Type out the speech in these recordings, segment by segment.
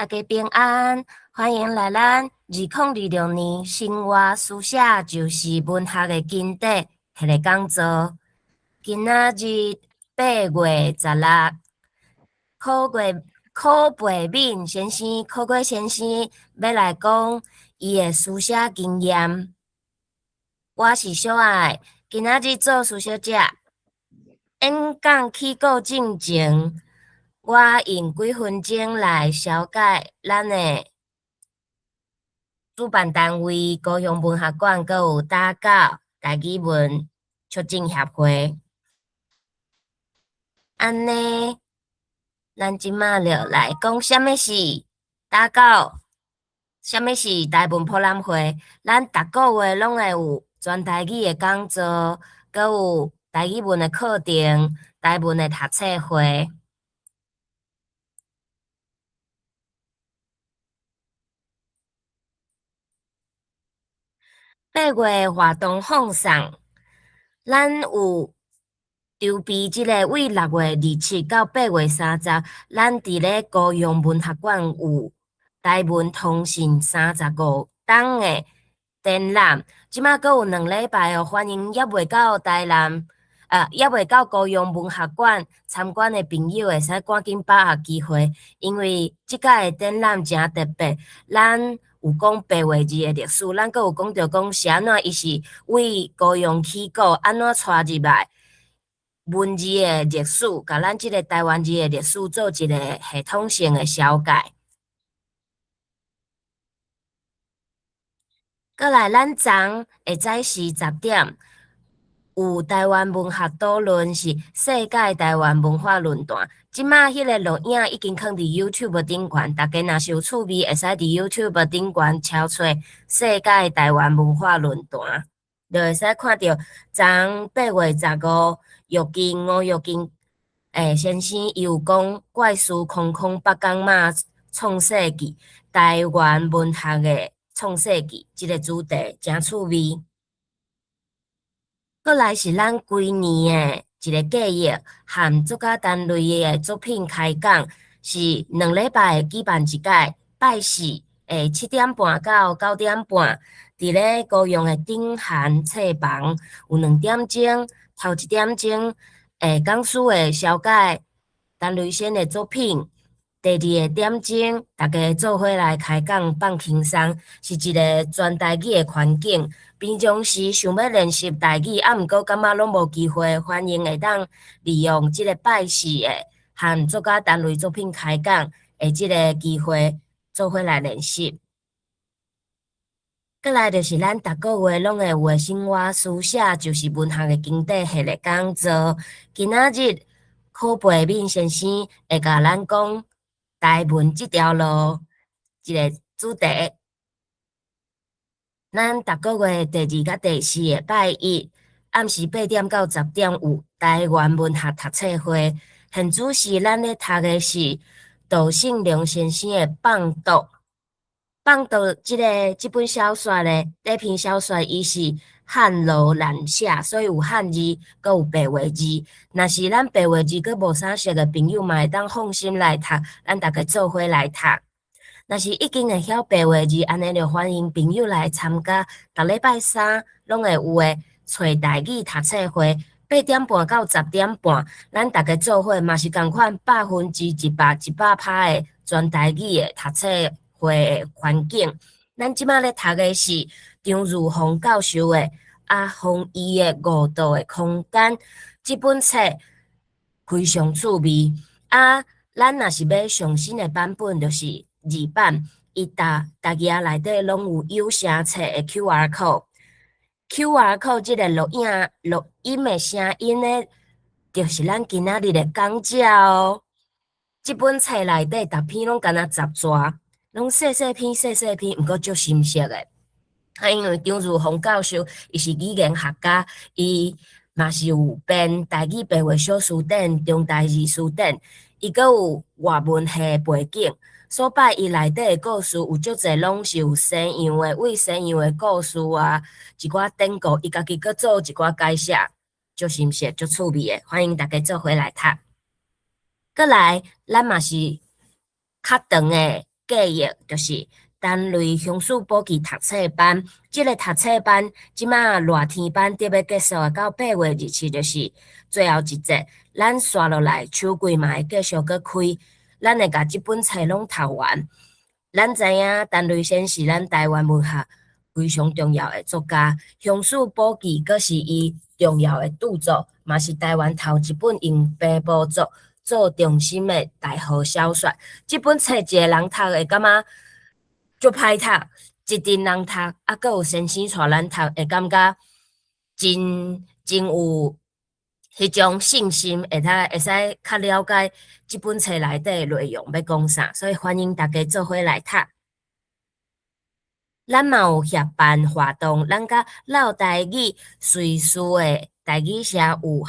大家平安，欢迎来咱2026年生活书写就是文学的经典迄个讲座。今仔日8月16，柯培敏先生、柯贵先生要来讲伊的书写经验。我是小爱，今仔日做书小姐。演讲起稿进前，我用几分钟来了解咱的主办单位高雄文学馆，佮有打稿台语文促进协会。安尼，咱即马就来讲啥物是打稿，啥物是台文博览会。咱逐个月拢会有全台语的讲座，佮有台语文的课程、台文的读册会。8月活动放送，咱有筹备即个为6月27到8月30，咱伫咧高雄文学馆有台文通信35档的展览。即马阁有2礼拜哦，欢迎还未到还未到高雄文学馆参观的朋友，会使赶紧把握机会，因为即届的展览诚特别。咱有讲8月2的历史，咱阁有讲到讲是安怎伊是为高雄起稿，安怎带入来文字的历史，甲咱即个台湾字的历史做一个系统性的了解。过来，咱昨会早时10点有台湾文学讨论，是世界台湾文化论坛。即马迄个录影已经放伫 YouTube 顶悬，大家若是有趣味，会使伫 YouTube 顶悬敲出世界台湾文化论坛，就会使看到昨8月15，吴玉金先生伊有讲怪事空空北港妈创世纪，台湾文学的创世纪，即个主题诚趣味。过来是咱规年的一个计划，和作家单位的作品开讲，是2礼拜举办一届，拜四7点半到9点半，伫咧高雄的鼎涵册房，有2点钟，头1点钟讲师的了解陈雷先的作品。第2个点钟，大家做伙来开讲放轻松，是一个全台语的环境。平常时想要练习台语，毋过感觉拢无机会，欢迎会当利用即个拜四的和作家单位作品开讲的即个机会，做伙来练习。过来就是咱逐个月拢会有的生活书写，就是文学的经典系列讲座。今仔日柯培敏先生会甲咱讲台文即条路一个主题。咱逐个月第2甲第4个拜一暗时8点到10点有台湾文学读册会。现主是咱咧读的是杜胜良先生的《放毒》。放毒即本小说咧，这篇小说伊是汉罗兰写，所以有汉字，阁有白话字。若是咱白话字阁无啥熟的朋友嘛，会当放心来读，咱大家做伙来读。若是已经会晓白话字，安尼就欢迎朋友来参加。逐礼拜三拢会有诶找台语读册会，8点半到10点半，咱大家做伙嘛是共款100%诶全台语诶读册会诶环境。咱即马咧读诶是张如峰教授诶阿峰伊诶5度诶空间，即本册非常趣味。咱若是要上新诶版本，就是2版，伊逐页内底拢有有声册诶 QR code。QR code 即个录音诶声音咧，就是咱今仔日诶讲者哦。即本册内底逐篇拢敢若10纸，拢细篇，毋过足深色诶。因为张如峰教授伊是语言学家，伊嘛是有编台语白话小词典、中台字词典，伊阁有外文系背景，所摆伊内底的故事有足侪拢是有西洋的，为西洋的故事啊，一寡典故，伊家己阁做一寡解释，足深色、足趣味的，欢迎大家做伙来读。过来，咱嘛是较长的计划，就是单类乡属补给读册班。即个读册班即马热天班得要结束的，到8月日期就是最后一节。咱刷落来，秋季嘛会继续搁开，咱会甲即本册拢读完。咱知影陈雷先是咱台湾文学非常重要的作家，乡属补给阁是伊重要的著作，嘛是台湾头一本用白布做重心的大河小说。即本册一个人读会感觉足歹读，一阵人读，啊，阁有先生带咱读，会感觉真有迄种信心，会使较了解即本册内底内容要讲啥，所以欢迎大家做伙来读。咱嘛有协办活动，咱甲老台语随师的台语社有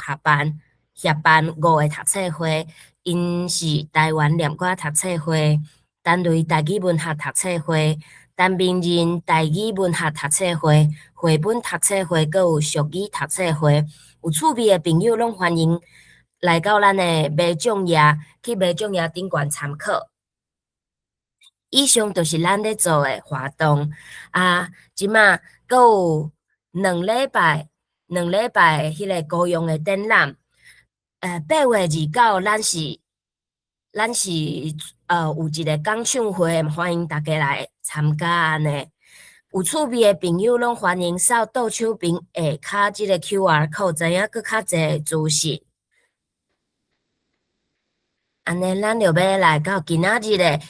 协办5个读册会，因是台湾念歌读册会、单类台语文学读册会、单名人台语文学读册会、绘本读册会，阁有俗语读册会。有趣味的朋友拢欢迎来到咱的卖奖页，去卖奖页顶悬参考。以上就是咱咧做诶活动啊！即马阁有两礼拜迄个高雄诶展览。8月29，咱是有一个讲唱会，欢迎大家来参加安尼。有趣味诶朋友拢欢迎扫倒手边下骹即个 QR code， 知影搁较侪资讯。安尼，咱就要来到今仔日的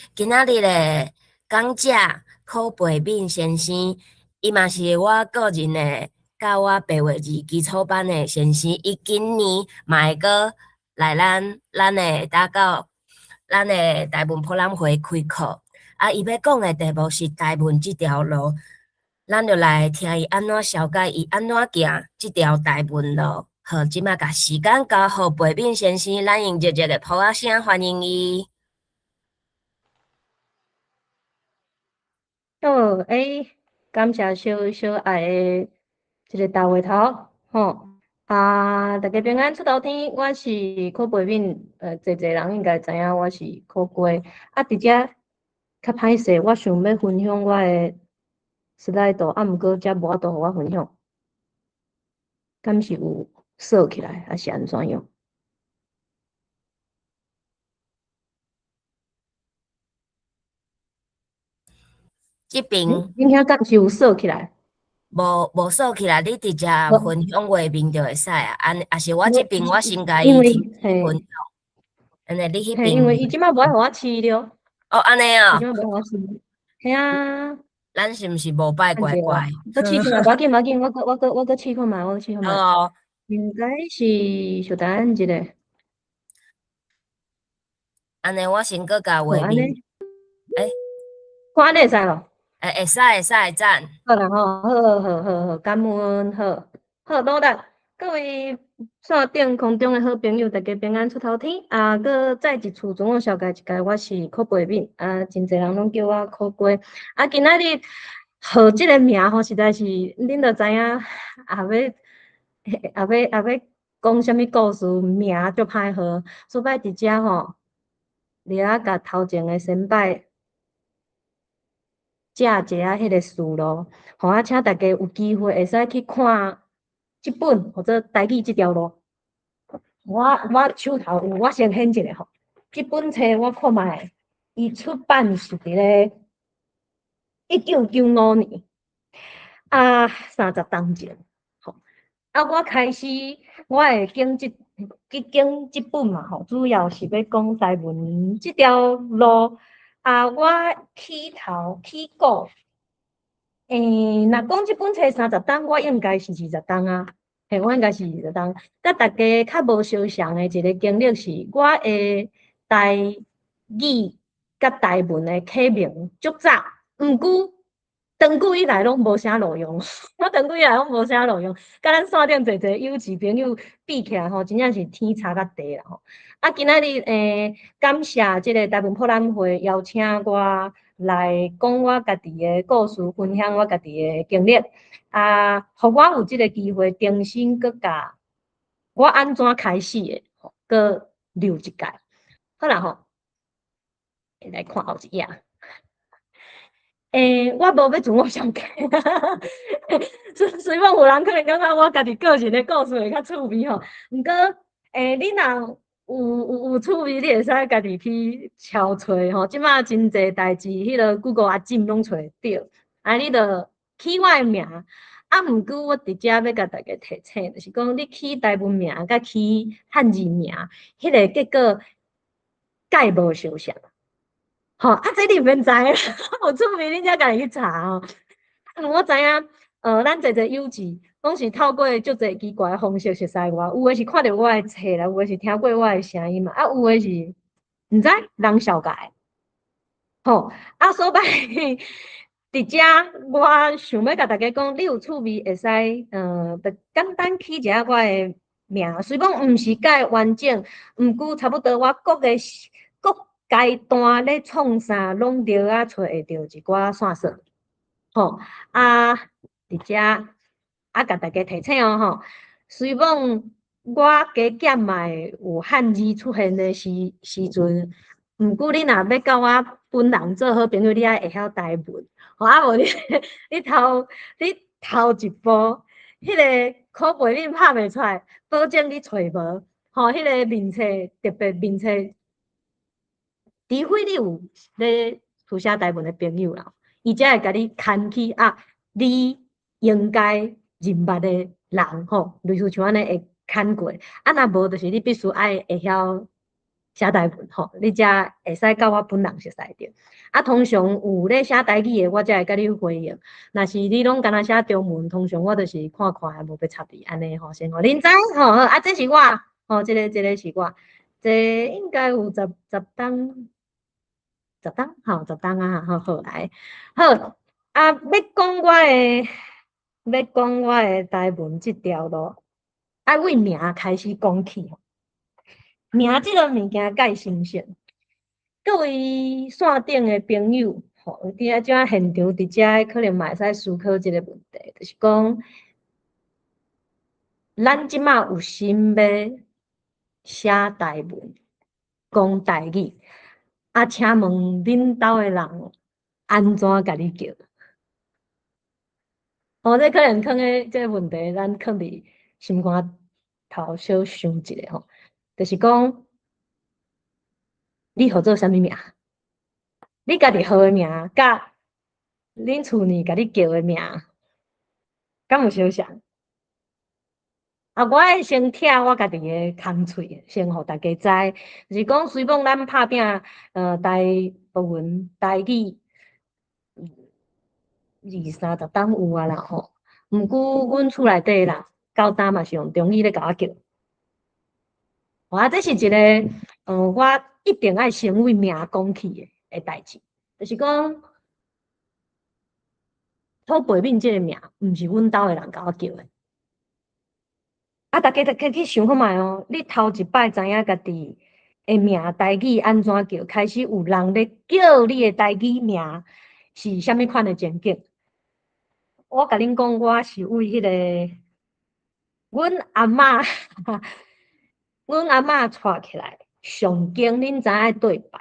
讲者柯培敏先生，伊嘛是我个人的教我白话字基础班的先生。伊今年嘛会阁来咱的咱的台文博览会开课。啊，伊要讲的题目是台文这条路，咱就来听伊安怎小解，伊安怎行这条台文路。好，即马甲时间交互培敏先生，咱用热热的普仔声欢迎伊。好，感谢小爱的这个大会头，吼大家平安出头天，我是柯培敏，侪人应该知影我是柯圭，伫遮较歹势，我想要分享我的slide，毋过遮无法度互我分享，敢是有锁起来，还是安怎样？即边恁遐敢是有锁起来？无锁起来，你直接分享画面就会使啊。也是我即边，我先甲因为伊分享。安尼你迄边？因为伊即摆无爱互我试了。哦，安尼哦。伊即摆无互我试。系啊。咱是毋是无拜乖乖？我试看，无要紧，我搁试看觅，哦。应该是稍等一下。安尼我先搁甲画面。看安尼会使无？会使，赞。好啦吼，好，感恩，好，努力，各位线顶空中的好朋友，大家平安出头天。搁再一次自我小解一下，我是柯培敏，真侪人拢叫我柯圭。今仔日号即个名吼，实在是恁着知影，也要讲啥物故事，名足歹号，所以伫遮吼，你甲头前的先摆。借一下迄个思路，互我请大家有机会会使去看即本或者台语即条路。我手头有，我先显一下吼。即本册我看觅，伊出版是伫咧1995年，30当前。吼，我开始我会经即本嘛吼，主要是要讲台文即条路。我起稿，若讲即本册30档，我应该是20档啊。我应该是20档。甲大家较无相像的一个经历是，我的台语甲台文的启蒙足早，毋过长久以来拢无啥路用。我长久以来拢无啥路用，甲咱线顶侪友谊朋友比起来吼，真正是天差甲地啦吼。今仔日感谢即个台文博览会邀请我来讲我家己的故事，分享我家己的经历，互我有即个机会重新搁甲我安怎开始的，搁留一届。好啦吼，来看后一页。我无要自我上架，虽然有人可能感觉我家己个人的故事会较趣味吼，毋过你若有趣味，你会使家己去敲找吼。即马真济代志，迄个 Google 阿进拢找会着，啊，你着起我的名。啊，毋过我伫遮要甲大家提醒，就是讲你起台文名甲起汉字名，迄个结果概无相像。吼，啊，这你免知啦，有趣味你才家己去查吼。我知影，咱坐坐友志，拢是透过足侪奇怪的方式熟悉我，有诶是看着我诶册啦，有诶是听过我诶声音嘛，啊，有诶是毋知人小解。吼，啊，所以伫遮我想要甲大家讲，你有趣味会使，就简单起一下我诶名，虽讲毋是改完整，毋过差不多我各阶段咧创啥，拢着啊找会着一寡线索。吼，啊，伫遮啊，甲大家提醒哦，吼，虽然我加减嘛有汉字出现的时阵，毋过你若要甲我本人做好朋友，你爱会晓台文，吼，啊无你头一步，迄个考背面拍袂出来，保证你揣无，吼，迄个面册特别面册，除非你有咧书写台文的朋友啦。伊才会甲你牵起啊，你应该认捌的人吼，类似像安尼会牵过。啊，若无就是你必须爱会晓写台文吼，你才会使甲我本人熟悉着。啊，通常有咧写台语的，我才会甲你回应。若是你拢敢若写中文，通常我就是看看，无要插你安尼吼，先互恁知吼。啊，这是我吼，这个是我，这应该有十档。好，10档啊，好来，好啊，要讲我的台文即条路，爱为名开始讲起。名即个物件介新鲜，各位线顶的朋友，吼，伫啊遮现场伫遮可能嘛会使思考一个问题，就是讲，咱即马有心要写台文，讲台语。啊，请问恁兜的人安怎甲你叫？这可能囥诶，这问题咱囥伫心肝头小想一下吼，就是讲你号做啥物名？你家己号诶名，甲恁厝呢甲你叫诶名，敢有相像？啊，我会先拆我家己诶空喙，先互大家知，就是讲虽讲咱拍拼，台文、台语20-30档有啊啦吼，毋过阮厝内底啦，到呾嘛是用中语咧甲我叫。啊，这是一个，我一定爱先为名讲起诶代志，就是讲土背面即个名，毋是阮兜诶人甲我叫诶。啊，大家去想看觅哦，你头一摆知影家己诶名台语安怎叫，开始有人咧叫你诶台语名是虾米款诶情景？我甲恁讲，我是为迄个阮阿嬷，阮阿嬷带起来上经，恁知影对拜，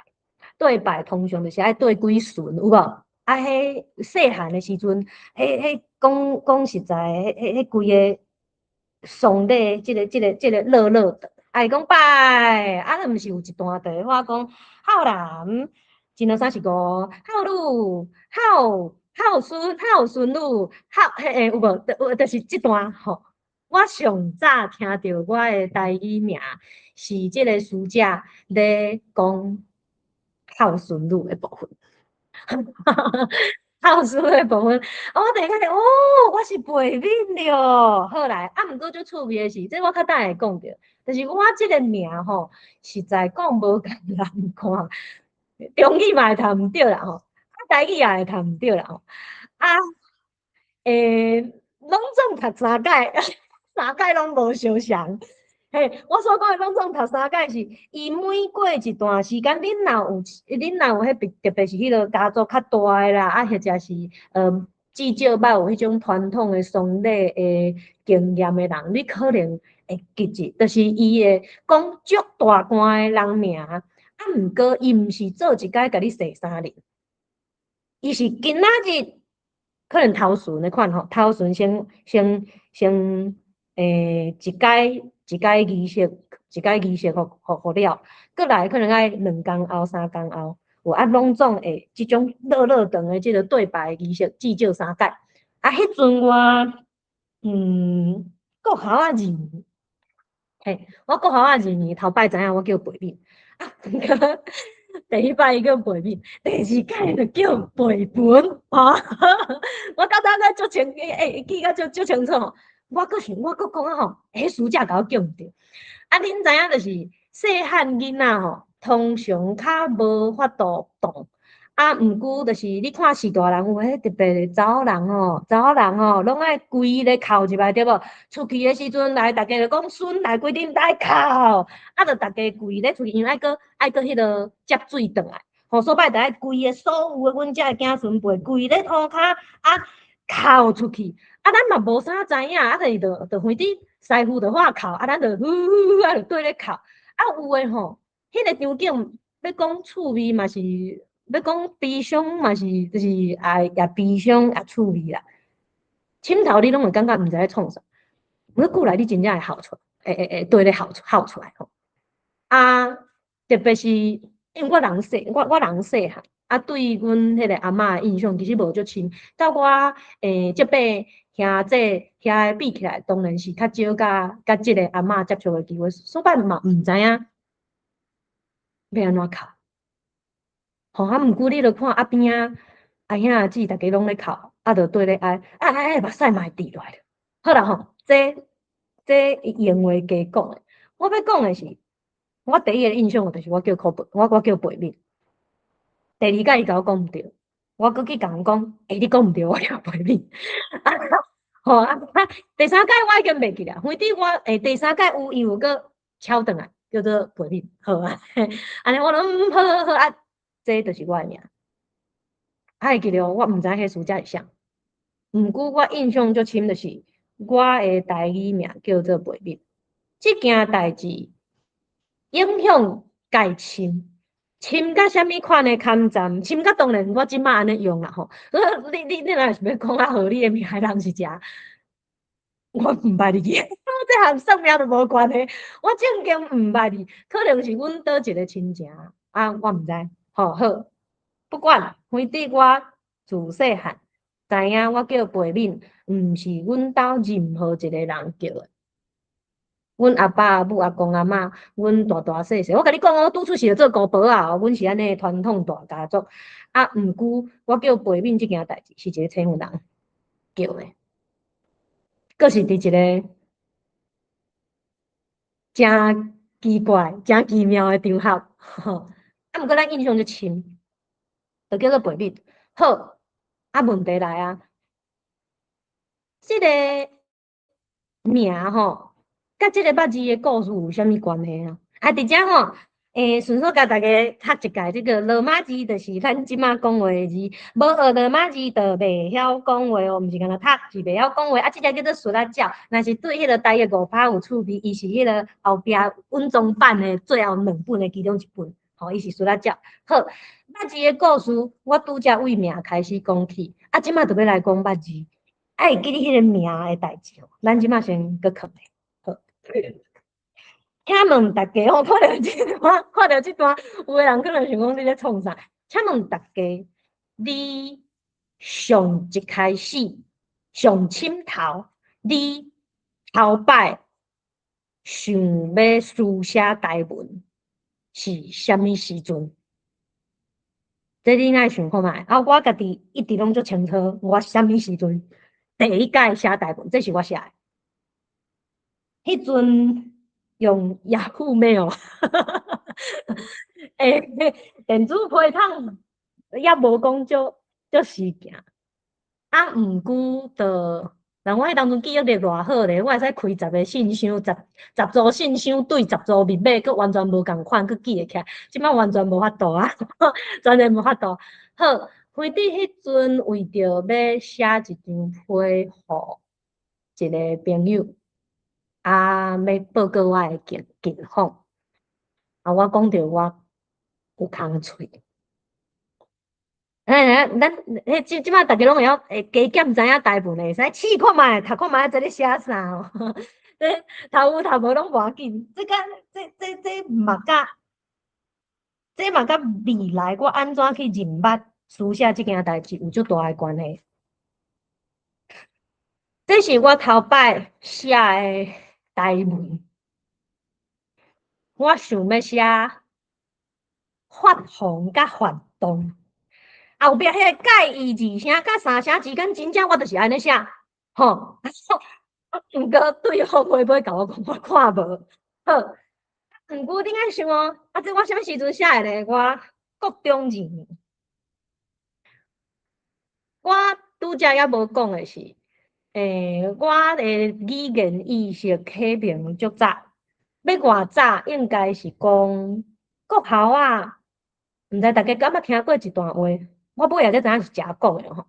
对拜通常就是爱对几顺，有无？啊，迄细汉诶时阵，迄讲实在，迄规个上帝，即个乐的，爱讲拜，啊，毋是有一段的我讲浩男，一二三四五，浩女，浩孙，浩孙女，有无？就是即段吼。我上早听到我的台语名是即个师姐咧讲孝顺女的部分，孝顺的部分，我突然间我是背面了，好来，啊，毋过最趣味的是，这我较等会讲着，就是我即个名吼，实在讲无共人看，中语嘛会读毋着啦吼，啊，台语也会读毋着啦吼，啊，拢总读3届，3届拢无相像。嘿，我所讲的拢总读3届是，伊每过一段时间，恁若有迄特别是迄个家族较大诶啦，啊或者是至少捌有迄种传统诶丧礼诶经验诶人，你可能会记住，就是伊会讲足大官诶人名，啊毋过伊毋是做一届甲你说3年。伊是今仔日可能头顺的款吼，头顺先一解仪式，互了，过来可能爱2工后、3工后，拢总会即种长的即个对白仪式，至少3解。迄阵国校2年，嘿，我国校2年头摆知影我叫陪面，第一摆伊叫陪面，第2届就叫陪本，我到当个足清，记甲足清楚吼。我想，我讲啊吼，暑假甲我叫毋着。恁知影就是细汉囡仔吼，通常较无法度动。毋过就是你看是大人有迄特别查某人吼，拢爱规咧哭一摆对无？出去的时阵来，大家就讲孙来规定来哭，就大家规咧出去，因为爱搁迄落接水转来，吼，所摆就爱规个所有的阮遮的囝孙辈规咧涂骹哭出去，咱嘛无啥知影，就反正师傅就喊哭，咱就就对咧哭，有诶吼，迄个场景要讲趣味嘛是。要讲悲伤嘛是，就是也悲伤也趣味啦。深头你拢会感觉毋知咧创啥，我过来你真正会哭出来，对咧哭出来吼。特别是因为我人细汉，对阮迄个阿嬷印象其实无足深。到我即辈兄姐遐比起来，当然是较少甲即个阿嬷接触的机会，所摆嘛毋知影要安怎哭。吼，毋过你著看边阿兄阿姊，逐家拢咧哭，著对咧哀，目屎嘛会滴落来。好啦吼，这闲话加讲诶，我要讲诶是，我第一个印象就是我叫陪面。第2届伊甲我讲毋对，我搁去甲人讲，你讲毋对，我叫陪面。吼第3届我已经袂记啦，反正我第3届伊有搁敲转来，叫做陪面，好啊。安尼我拢好。这就是我诶名，会记着我毋知迄暑假是啥，毋过我印象足深，就是我诶台语名叫做陪面。即件代志影响介深甲啥物款诶坎站，深甲当然我即摆安尼用啦吼。你若是要讲合理诶名，人是食，我毋捌你去，这项算命都无关系，我正经毋捌你，可能是阮倒一个亲情我毋知，好。不管，反正我自细汉知影我叫陪面，毋是阮兜任何一个人叫诶。阮阿爸阿母阿公阿嬷，阮大细，我甲你讲，我拄出世就做姑婆啊，阮是安尼传统大家族。毋过我叫陪面即件代志，是一个青有人叫诶，佫是伫一个真奇怪、真奇妙诶场合。毋过咱印象就深，就叫做陪面。好，问题来啊，即个名吼，甲即个捌字诶故事有啥物关系啊？伫遮吼，顺便甲大家学一下，即个罗马字就是咱即马讲话诶字，无学罗马字就袂晓讲话哦，毋是干那读，是袂晓讲话。即个叫做塑啊鸟，若是对迄个台语五拍有趣味，伊是迄个后壁稳中版诶最后2本诶其中一本，吼，伊是塑啊鸟。好，捌字诶故事，我拄则为名开始讲起，即马就要来讲捌字。会记你迄个名诶代志哦，咱即马先搁囥咧。好，请问大家吼，看到即段，有诶人可能想讲你咧创啥？请问大家，你上一开始上凊头，你头摆想要书写台文是啥物时阵？这你爱想看觅，我家己一直拢足清楚，我啥物时阵第一届写台文，这是我写诶。迄阵用 Yahoo Mail，电子批筒也无讲足时行，毋过就，但我迄当阵记忆力偌好咧，我会使开10个信箱，十组信箱对10组密码，佫完全无共款，佫记会起来。即摆完全无法度啊，完全无法度。好，反正迄阵为着要写一张批互一个朋友。要报告我诶近况，我讲着我有空喙，咱即摆大家拢会晓加减知影台文诶，会使试看觅，读看觅，这咧写啥哦？这读有读无拢无要紧，这嘛甲未来我安怎去认捌书写即件代志有足大诶关系。这是我头摆写诶台文，我想要写发红甲发动，后壁迄个介意二声甲三声之间，真正我就是安尼写，吼。毋过对方会尾甲我讲，我看无好。毋过顶仔想哦，这我啥物时阵写诶咧？我国中2年，我拄则也无讲诶是，我诶语言意识启蒙足早，要偌早应该是讲国校啊，毋知大家敢捌听过一段话，我尾也才知影是遮讲诶吼。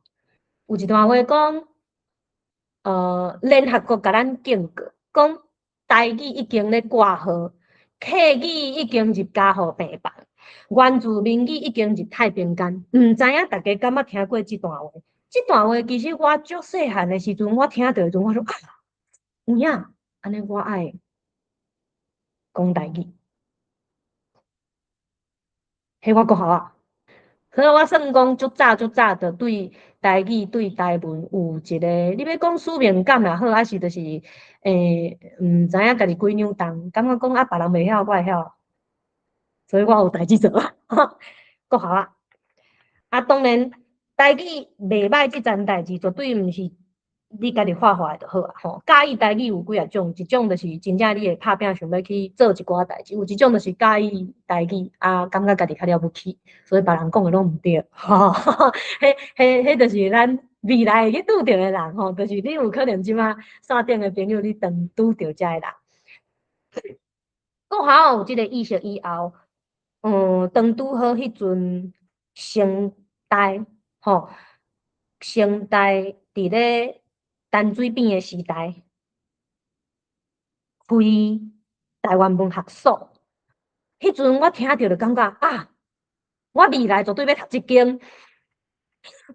有一段话讲，联合国甲咱警告，讲台语已经咧挂号，客语已经入家互病房，原住民语已经入太平间。毋知影大家敢捌听过即段话？即段话其实我足细汉诶时阵，我听到时阵，我说啊，有影，安尼我爱讲台语，迄我国校啊。所以我算讲足早就对台语对台文有一个，你要讲使命感也好，还是就是毋知影家己几两重，感觉讲啊别人袂晓，我会晓，所以我有代志做国校啊。啊，当然台语袂歹，即件代志绝对毋是你家己画画就好啊。吼，介意台语有几啊种，一种就是真正你会拍拼想要去做一寡代志，有一种就是介意台语啊，感觉家己较了不起，所以别人讲的拢毋对。吼，迄就是咱未来会去拄着的人吼，就是你有可能即马线顶的朋友，你拄着遮的人。国校有即个意识以后，当拄好迄阵成代吼，成代伫咧淡水边的时代，开台湾文学所。迄阵我听着就感觉啊，我未来绝对要读即间。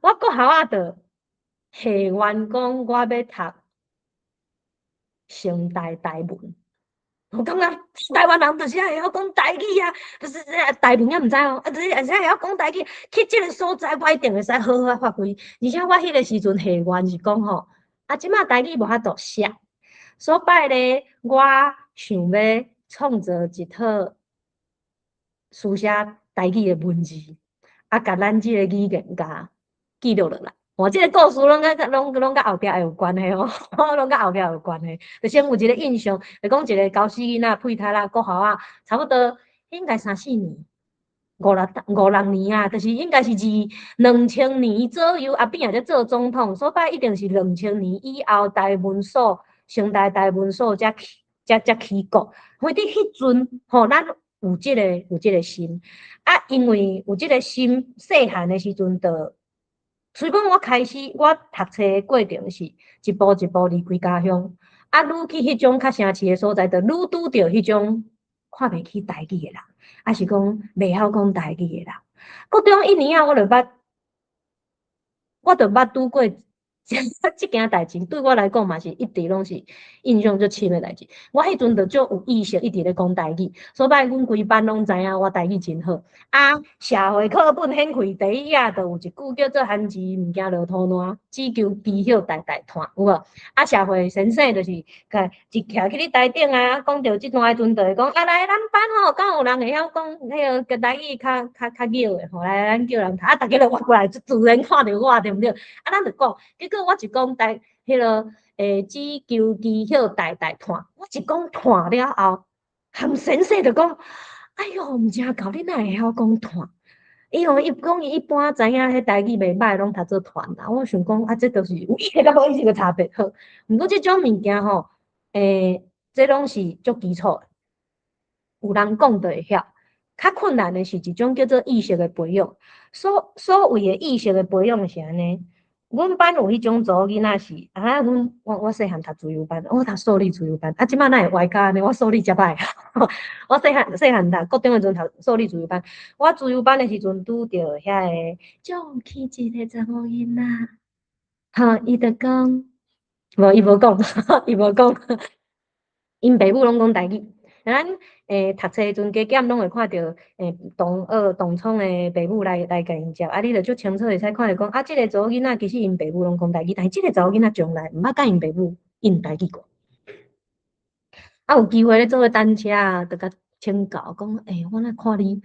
我国校仔就下愿讲我要读成大台文。我感觉台湾人就是会晓讲台语啊，就是台文也毋知哦，就是会晓讲台语。去即个所在，我一定会使好好发挥。而且我迄个时阵下愿是讲吼，即马台语无法度写，所摆咧，我想要创造一套书写台语的文字，甲咱即个语言甲记录落来。即个故事拢甲后壁会有关系哦，拢甲后壁有关系。就先有一个印象，就讲一个高四囡仔配胎啦，国校啊，差不多应该3、4年，5、6年啊，就是应该是2000年左右，阿扁也在做总统，所摆一定是2000年以后，台文所、成大台文所才起国。所以伫迄阵，咱有即个心，因为有即个心，细汉的时阵就。虽讲我开始我读册的过程是一步一步离开家乡，愈去迄种较城市的所在，就愈拄着迄种看袂起台语的人，是讲袂晓讲台语的人。国中1年我就捌拄过即件代志，对我来讲嘛是一直拢是印象最深的代志。我迄阵就足有意识，一直咧讲台语，所以阮规班拢知影我台语真好。社会课本掀开第一页，就有一句叫做“汉字毋惊落土烂，只求知晓代代传”，有无？社会先生就是一徛去你台顶啊，讲到即段时阵，就会讲来咱班吼，敢有人会晓讲迄个台语较溜的吼，来咱叫人读，大家就活过来，自然看到我，对毋对？咱就讲，结果我一讲迄个只求知晓代代传，我一讲传了后，含先生就讲。哎哟，毋正够，你哪会晓讲团？伊讲伊一般知影迄台语袂歹，拢读做团啦。我想讲这就是有意思甲无意思个差别好。毋过即种物件吼，这拢是足基础的，有人讲就会晓。较困难的是一种叫做意识的培养。所谓的意识的培养是安尼，阮班有迄种查某囡仔是，我细汉读自由班，我读数理自由班，即摆哪会歪咖呢？我数理遮歹，我细汉读国中诶阵读数理自由班，我自由班诶时阵拄着遐个种气质诶查某囡仔，伊就讲，伊无讲，伊无讲，因爸母拢讲台语。咱读册时阵加减拢会看到同学同窗诶爸母来甲因接，你着足清楚会使看着讲，即个查某囡仔其实因爸母拢讲台语，但是即个查某囡仔从来毋捌甲因爸母用台语过。有机会咧做伙单车着甲请教讲，我若看你，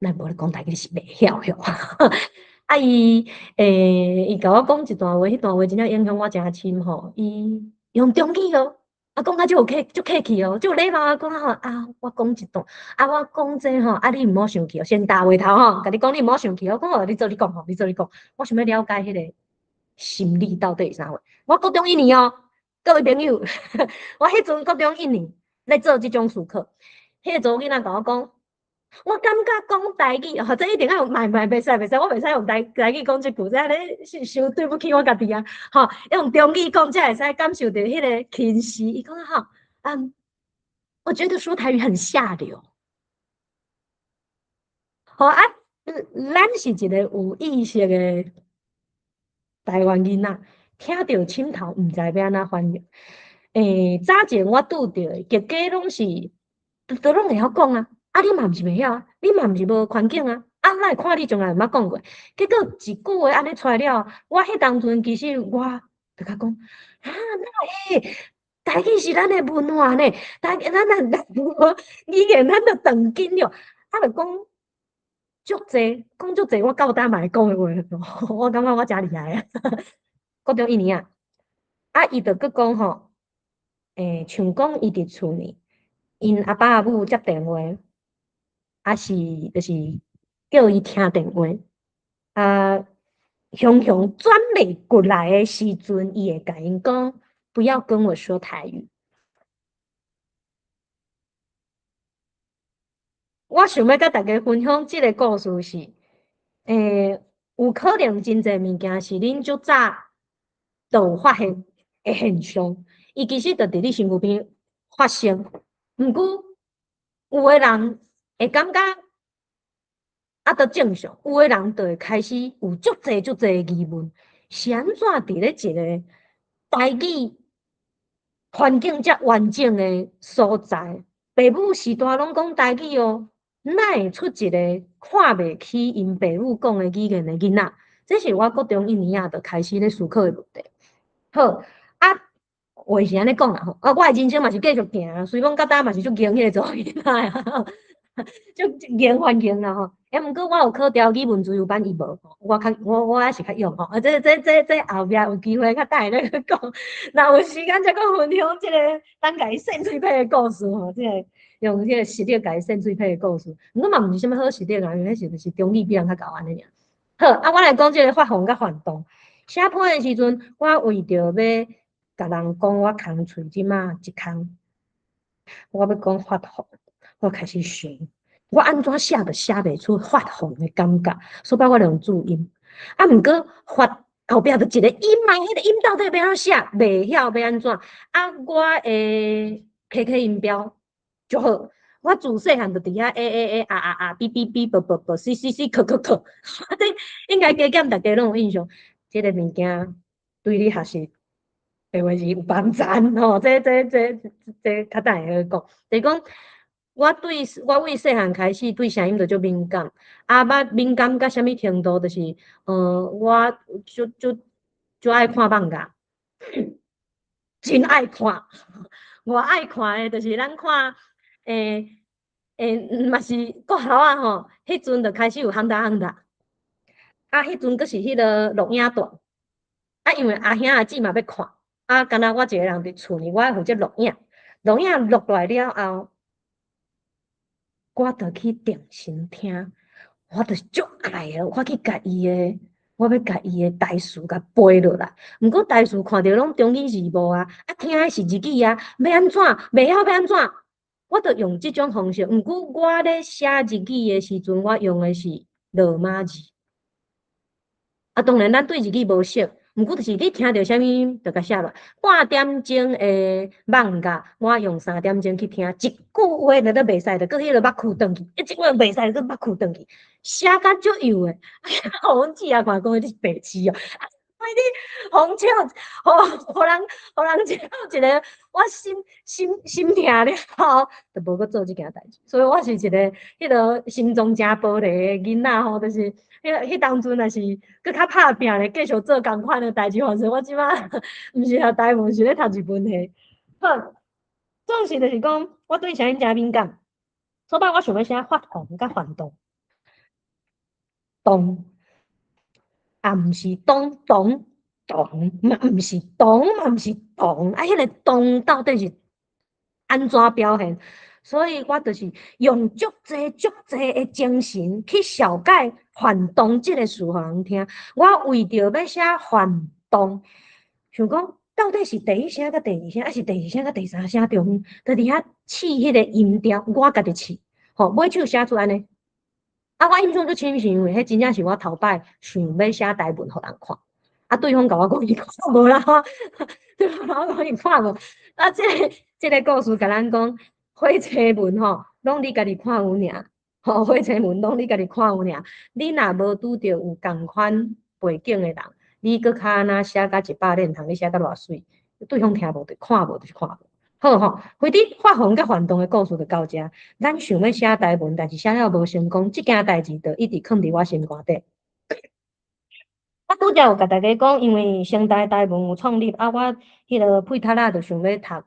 咱无咧讲台语是袂晓哟。伊甲我讲一段话，迄段话真正影响我诚深吼。伊用中语哦。讲啊，足客气哦，足有礼貌讲吼我讲一段，我讲这吼，你毋好生气哦，先打话头吼，甲你讲你毋好生气哦，讲你做你讲吼，你做你讲，我想要了解迄个心理到底是啥货。我国中1年哦，各位朋友，我迄阵国中1年咧做即种事课，迄个查某囡仔甲我讲。我感觉讲台语，或者一定要用袂使，我袂使用台语讲即句，这咧伤对不起我家己啊！吼，用中语讲才会使感受到迄个轻视。伊讲吼，我觉得说台语很下流。好啊，咱是一个有意识的台湾囡仔，听到凊头毋知要安怎反应。早前我拄着的，家家拢是，都拢会晓讲啊。你嘛毋是袂晓啊，你嘛毋是无环境啊，哪会看你从来毋捌讲过？结果一句话安尼出来了，我迄当阵其实我就甲讲，哪会？台语是咱的文化呢，咱语言咱着长紧了，就讲足济，讲足济，我到呾嘛会讲诶话，我感觉我诚厉害啊！国中1年伊着佫讲吼，像讲伊伫厝呢，因阿爸阿母接电话。是，就是叫伊听电话，雄雄转袂过来的时阵，伊会甲因讲，不要跟我说台语。我想要甲大家分享即个故事是，有可能真侪物件是恁足早就有发现的现象，伊其实就伫你身躯边发生，毋过有诶人会感觉。都正常，有诶人就会开始有足侪诶疑问，是安怎伫咧一个台语环境遮完整诶所在，爸母时代拢讲台语哦，哪会出一个看袂起因爸母讲诶语言诶囡仔？这是我国中1年就开始咧思考诶问题。好话是安尼讲啦吼，我诶人生嘛是继续行，虽讲到呾嘛是足惊迄个做囡仔啊。就言还言啦吼，毋过我有考调语文自由班，伊无吼，我还是较勇吼，这后壁有机会较等下再讲，若有时间再讲分享即个咱家己扇嘴皮的故事吼，即个用即个实力家己扇嘴皮的故事，毋过嘛毋是啥物好实力啊，因为迄就是中意比人较高安尼尔。好我来讲即个发红甲反动，写判的时阵，我为着要甲人讲我空喙即马一空，我要讲发红。我开始想，我安怎写都写袂出发红的感觉，所以我用注音。毋过发后壁就一个音嘛，迄个音到底要安怎写，袂晓要安怎。我诶 KK 音标就好。我自细汉就伫遐 A B B B B B B C C C 可，这应该加减大家拢有印象。这个物件对你学习白话字有帮助吼。这较等下讲，就是讲。我为细汉开始对声音就足敏感，敏感到什么程度？就是，我就爱看漫画，真爱看。我爱看的，就是咱看，嘛是国校啊吼，迄阵就开始有夯达，迄阵阁是迄个录影带，因为阿兄阿姊嘛要看，敢若我一个人伫厝里，我爱负责录影录落来了后。我着去定神听，我着足爱诶，我去甲伊诶，我要甲伊诶台词甲背落来。毋过台词看着拢中语字幕啊，听诶是日语啊，要安怎？袂晓要安怎？我着用即种方式。毋过我咧写日语诶时阵，我用诶是罗马字。当然咱对日语无熟，毋过就是你听到啥物，就甲写落。半点钟的放假，我用3点钟去听，一句话都袂使，就搁迄个目哭转去，一句话袂使，搁目哭转去，写甲足油诶。互阮姊仔看讲你是白痴哦。哎，你互笑，互人笑一个，我心痛了后，就无搁做即件代志。所以我是一个迄个心中真玻璃诶囡仔吼，就是迄当阵也是搁较拍拼咧，继续做共款诶代志。反正我即摆毋是读台文，是咧读日本诶。好，总是就是讲，我对啥物诚敏感。所以我想要写发红甲反动，动。啊，毋是咚咚咚，嘛毋是咚，嘛毋是咚，啊，迄个咚到底是安怎表现？所以我就是用足济的精神去小解反动即个词互人听。我为着要写反动，想讲到底是第一声甲第二声，还是第二声甲第三声中，就伫遐试迄个音调，我家己试，吼，尾手写出安尼。啊，我印象足深是因为迄真正是我头摆想要写台文互人看，啊，对方甲我讲伊看无啦，对方甲我讲伊看无，啊，即个故事甲咱讲，火车文吼，拢你家己看有尔，吼，火车文拢你家己看有尔，你若无拄着有共款背景诶人，你搁较安那写甲100练通，你写甲偌水，对方听无就看无就是看无。好吼，回伫发红甲反动诶故事就到遮。咱想要写台文，但是写了无成功，即件代志就一直藏伫我心肝底。我拄则有甲大家讲，因为成大台文有创立，啊，我迄个配读仔就想要读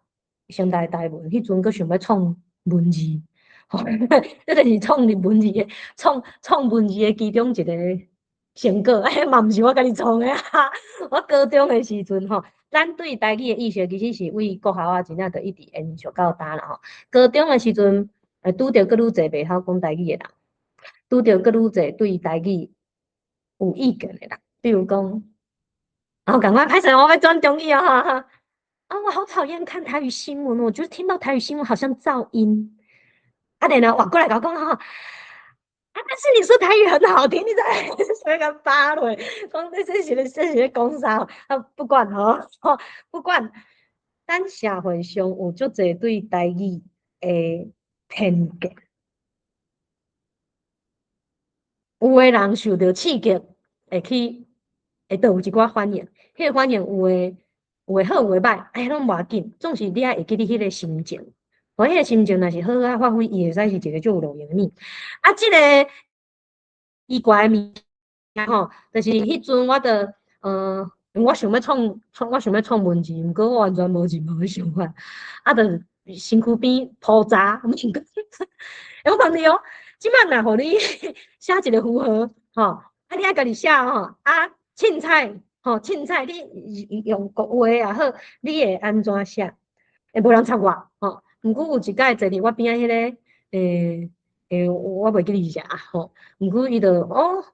成大台文，迄阵佫想要创文字，吼，这就是创立文字诶，创文字诶其中一个成果。哎，嘛毋是我家己创诶啊！我高中诶时阵吼，咱对台语诶意识其实是为国校啊，真正就一直延续到呾啦吼。高中诶时阵，拄着佫愈侪袂晓讲台语诶人，拄着佫愈侪对台语有意见诶人，比如讲，然后赶快拍手，我要转中语哦，哈哈。啊，我好讨厌看台语新闻，我觉得听到台语新闻好像噪音。啊，然后我过来甲我讲哈。啊！但是你说台语很好听，你在那个芭蕾，讲这些讲啥？啊，不管吼，不管。咱社会上有足侪对台语诶偏见，有诶人受到刺激，会倒有一寡反应。迄个反应有诶好，有诶歹，哎，拢无要紧。总是你爱会记你迄个心情。我迄个心情若是好啊，发挥，伊会使是一个足有路用诶物。啊，即个奇怪诶物。吼，就是迄阵我着我想要创文字，毋过我完全无任何诶想法，啊，着身躯边铺渣，我讲你哦，即摆若互你写一个符号，吼，啊，你爱家己写吼，啊，凊彩，吼，凊彩，你用国话也好，你会安怎写？会无人插我，吼。毋过有一届坐伫我边仔迄个，我袂记哩是啥，吼。毋过伊着哦。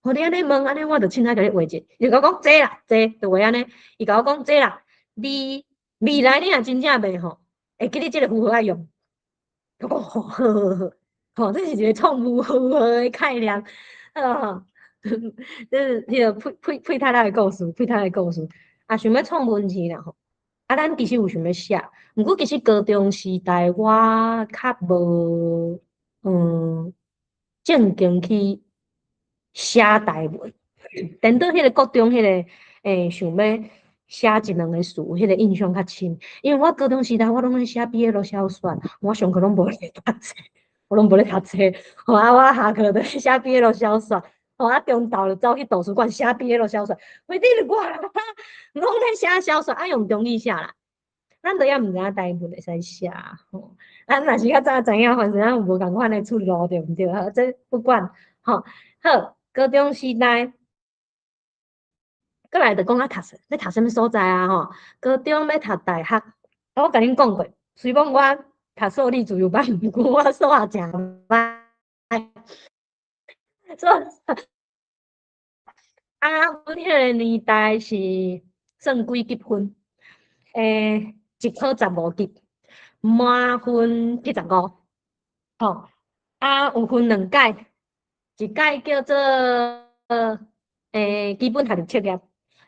互你安尼问，安尼我就凊彩甲你画者。伊甲我讲坐啦，坐就画安尼。伊甲我讲坐啦，你未来你若真正袂吼，会记你即个符号爱用。我讲好，吼，这是一个创符号诶概念，啊，这迄个配太太诶故事，配太太诶故事。啊，想要创文字啦吼。啊，咱其实有想要写，毋过其实高中时代我较无正经去写台文。等到迄个国中迄个想要写1、2个字，迄个印象较深。因为我高中时代我拢咧写 BL 小说，我上课拢无咧读册，我拢无咧读册。吼啊，我下课就咧写 BL 小说，吼啊，中昼就走去图书馆写 BL 小说。为滴我拢咧写小说，爱用中语写啦。咱都也毋知影台文会使写吼。咱若是较早知影，反正咱有无共款诶出路，对毋对？哈，这不管吼。好，高中时代。过来就讲啊，要读什么所在啊？吼，高中要读大学，我甲恁讲过，虽讲我读数理自由班，毋过我数学诚歹，所以啊，阮迄个年代是算几级分？一科15级，满分75。吼，啊，有分2届，一届叫做基本学历测验，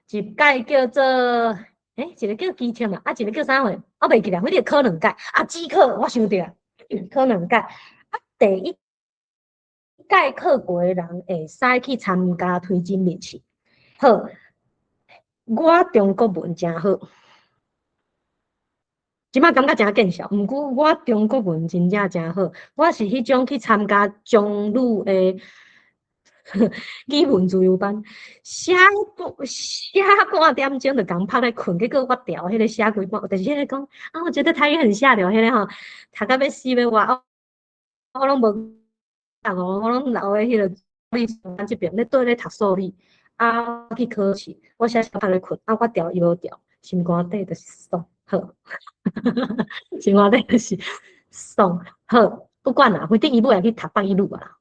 一届叫做一个叫基测嘛，一个叫啥货？我袂记得，反正考2届，指考我想着考2届，第1届考过的人会使去参加推荐面试。好，我中国文真好。即摆感觉真见笑，毋过我中国文真正真好，我是迄种去参加中女诶语文自由班，写半点钟就共拍咧困，结果我调迄个写几半，就是迄个讲我觉得台语很下流，迄个吼，读到要死要活，我拢无读哦，我拢留喺迄个历史班即边咧对咧读数理，去考试，我写拍咧困，我调伊无调，心肝底就是爽，好。心肝底就是爽好，不管啦，反正伊尾也去读北一女啊。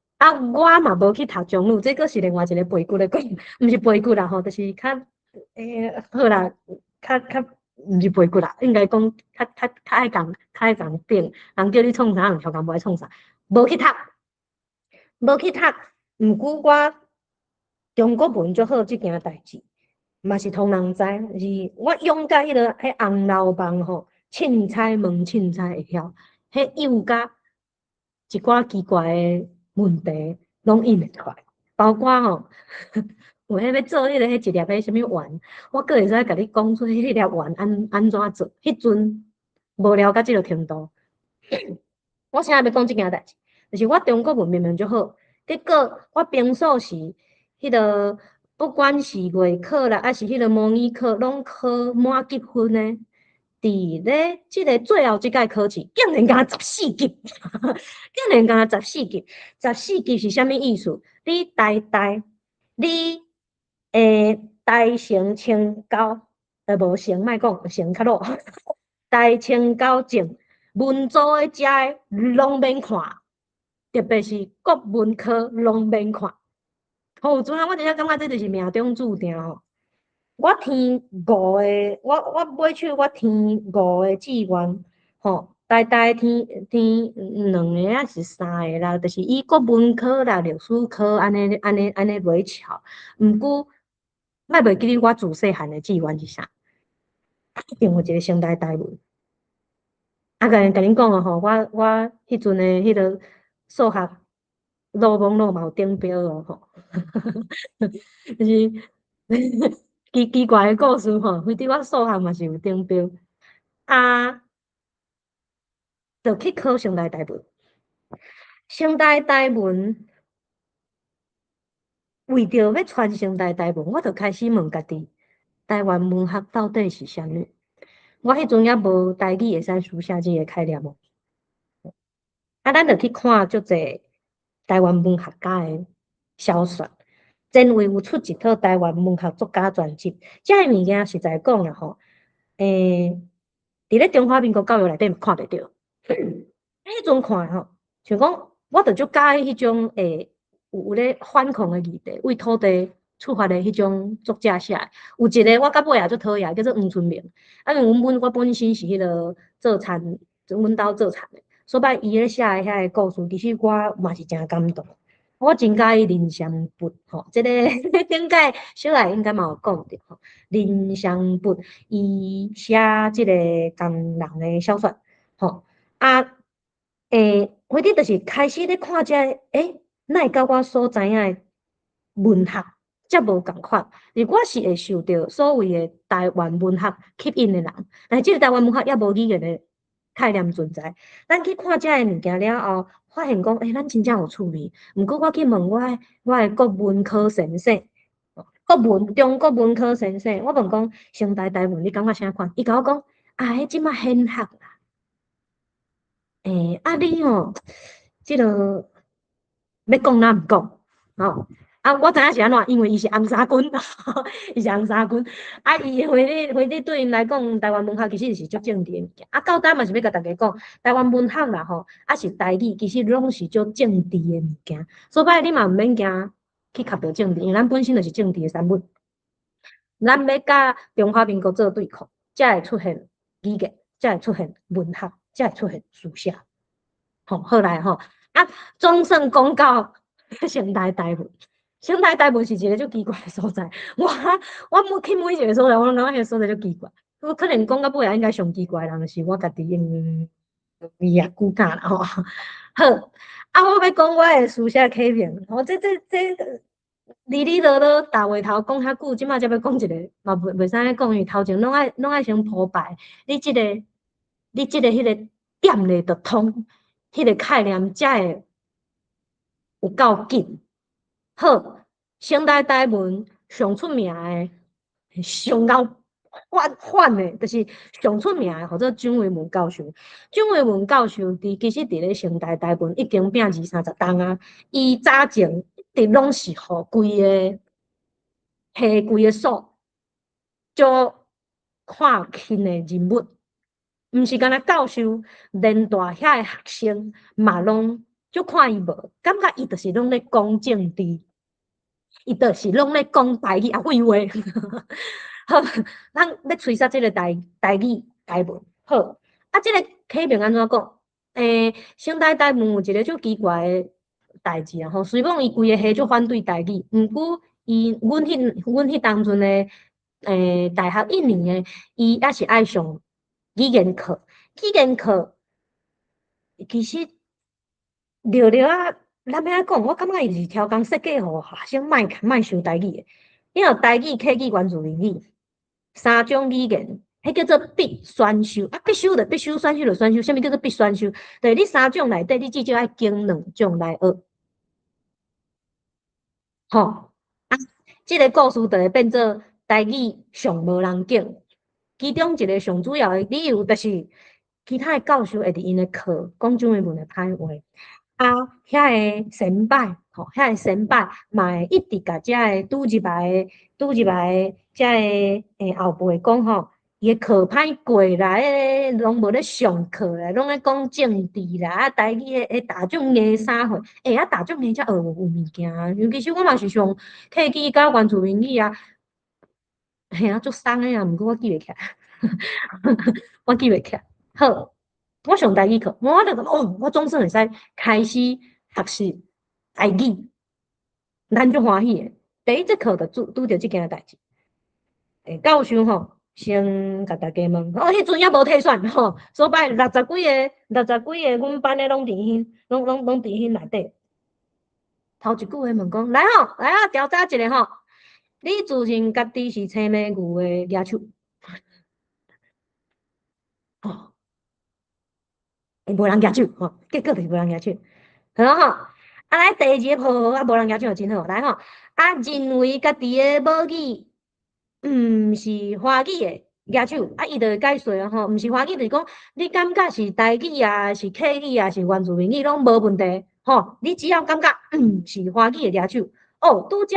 我嘛无去读中女，这个是另外一个背骨咧讲，毋是背骨啦吼，就是较好啦，较毋是背骨啦，应该讲较爱讲变，人叫你创啥，人超工无爱创啥，无去读，毋过我中国文就好即件代志，嘛是通人知，是我勇甲迄个红楼梦吼。凊彩问凊彩会晓，迄幼甲一寡奇怪诶问题，拢应会出来。包括吼，有迄要做迄个一粒诶啥物丸，我阁会使甲你讲出迄粒丸安怎做。迄阵无了解即个程度。我现在要讲即件代志，就是我中国文明明就好，结果我平素时迄个不管是月考啦，还是迄个模拟考，拢考满级分诶。伫咧即个最后即届考试，竟然敢14级，竟然敢14级，14级是啥物意思？你你大成清高，无成，莫讲成较落，大清高正文组诶遮诶拢免看，特别是国文科拢免看。好，阵啊，我真正感觉这就是命中注定吼。我填5个，我买手我填5个志愿，吼，大填2个还是3个啦，就是以国文科啦、历史科安尼来翘。毋过，莫袂记哩，我自细汉的志愿是啥？因为一个现代台文。甲恁讲啊吼，我迄阵的迄个数学落网络嘛有顶标哦吼，就是奇怪的故事吼，反正我数学嘛是有顶标，就去考现代台文。现代台文为着要传现代台文，我就开始问家己，台湾文学到底是啥物？我迄阵也无台语会使书写即个概念哦。咱就去看足侪台湾文学家的小说，前卫有出一套台湾文学作家传记，这个物件实在讲啦吼，伫咧中华民国教育内底看袂到。迄阵看吼，像讲我着足喜迄种有咧反抗的议题，为土地出发的迄种作家写的。有一个我到尾也足讨厌，叫做黄春明。因为我本身是迄个做田，阮兜做田的。所摆伊咧写的遐个故事，其实我嘛是真感动。我真介意林祥拔吼，即个顶届小爱应该嘛有讲着吼。林祥拔伊写即个工人的小说，吼反正就是开始咧看遮哪会甲我所知影的文学遮无共款，而我是会受到所谓的台湾文学吸引的人，但即个台湾文学也无语言的概念存在。咱去看遮个物件了后，发现讲，咱真正有趣味。毋过我去问我的国文科先生，中国文科先生，我问讲，现代台文你感觉啥款？伊甲我讲，迄即马显学啦。你吼，即个要讲哪毋讲，吼。我知影是安怎，因为伊是红衫军，伊是红衫军。伊回你对因来讲，台湾文学其实是足政治的物件。到尾嘛是要甲大家讲，台湾文学啦吼，是台语，其实拢是足政治的物件。所以你嘛毋免惊去磕到政治，因为咱本身就是政治的产物。咱要甲中华民国做对抗，才会出现语言，才会出现文学，才会出现书写。好来吼，总算讲到现代台文。省台台文是一个足奇怪的所在。我去每一个所在，我拢感觉迄个所在足奇怪。我可能讲到尾啊，应该上奇怪的人是我家己味啊久教啦吼。好，啊，我要讲我的书写课片，我这哩哩落落大话头讲遐久，即马才要讲一个，嘛袂使讲，因为头前拢爱先铺排。你即个迄个点咧，着通，迄个概念才会有够紧。好，省台台文上出名诶，上够反诶，就是上出名诶，或者蒋维文教授。蒋维文教授其实伫咧省台台文已经拼20-30档啊。伊早前一直拢是互规个所足看轻诶人物，毋是干那教授，连带遐个学生嘛拢足看伊无，感觉伊就是拢咧讲政治。伊就是拢咧讲台语啊，废话。好，咱要吹杀即个台语台文。好，啊，即个课名安怎讲？省台台文有一个足奇怪诶代志啊！吼，虽讲伊规个系足反对台语，毋过阮迄当阵诶，大学1年诶，伊还是爱上语言课。语言课其实聊聊啊。咱要安讲，我感觉伊是超工设计互学生莫想台语诶。因为台语、客语、原住民语3种语言，迄叫做必选修啊，必修就必修，选修就选修。啥物叫做必选修？就是你3种内底，你至少爱经2种来学。吼啊，即个故事就会变做台语上无人境。其中一个上主要诶理由，就是其他诶教授会伫因诶课讲蒋维文诶歹话。啊，遐个先辈，吼，遐个先辈嘛会一直甲遮个拄入来遮个后辈讲吼，伊个课歹过啦，拢无咧上课啦，拢咧讲政治啦，啊，台语迄大众艺啥货，啊，大众艺才学有物件啊。尤其是我嘛是上客语甲原住民语啊，嘿啊，足送诶啊，毋过我记袂起来，我记袂起来。好。我上台语课，我就讲哦，我总算会使开始学习台语，咱足欢喜诶。第一节课就拄着即件代志。教授吼，先甲大家问，迄阵还无退选吼，所摆60几个阮班诶拢伫迄，拢伫迄内底。头一句话问讲，来调查一下吼，你自认家己是青梅牛诶野手？吼，无人举手吼，结果就是无人举手。好吼，啊来第二个好，啊无人举手真好，来吼，啊认为家己诶母语毋是华语诶举手，啊伊就会解说吼，毋是华语就是讲，你感觉是台语啊，是客语啊，是原住民语拢无问题，吼，你只要感觉是华语诶举手，哦，拄则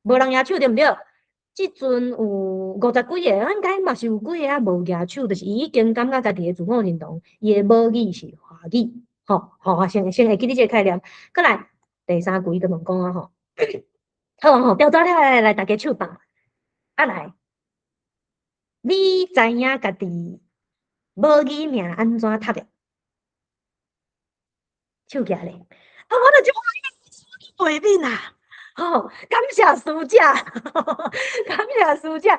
无人举手对毋对？即阵有50几个，应该嘛是有几个啊无举手，就是伊已经感觉家己诶自我认同，伊诶母语是华语。吼，先会记你这个概念。过来第3句就问讲啊吼，好吼，调查了来大家手放，啊来，你知影家己母语名安怎读的？手举咧，啊，我就就背面啦。吼，感谢师姐，感谢师姐，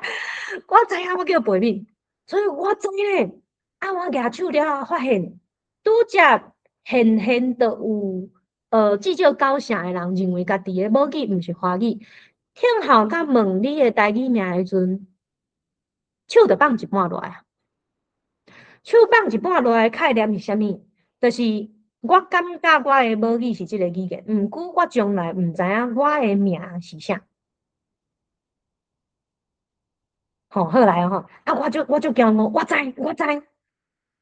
我知影我叫背面，所以我知影。啊，我举手了，发现拄则现都有至少90%的人认为家己的母语毋是华语。听候甲问你的台语名的时阵，手就放一半落来啊。手放一半落来概念是啥物？就是我感觉我的母语是即个语言，毋过我从来毋知影我的名是啥。吼，好来吼，啊，我就惊我知，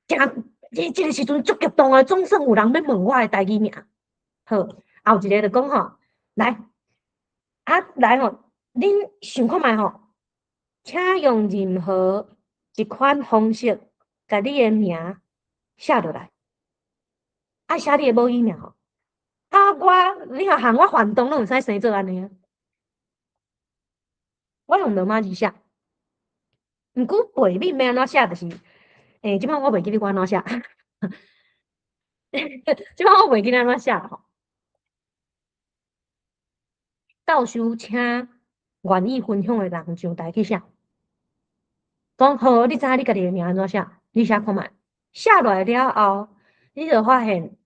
真即个时阵足激动诶，总算有人要问我的台语名。好，后一个就讲吼，来，来吼，恁想看觅吼，请用任何一款方式，甲你的名写落来，啊，写你的母语名吼。啊，你若喊我反动，拢会使生做安尼啊。我用罗马字写，毋过背面要安怎写，就是即摆我袂记得我安怎写，即摆我袂记得安怎写吼。教授请愿意分享的人上台去写，讲好，你知影你家己的名安怎写？你写看觅，写落来了后，你就发现，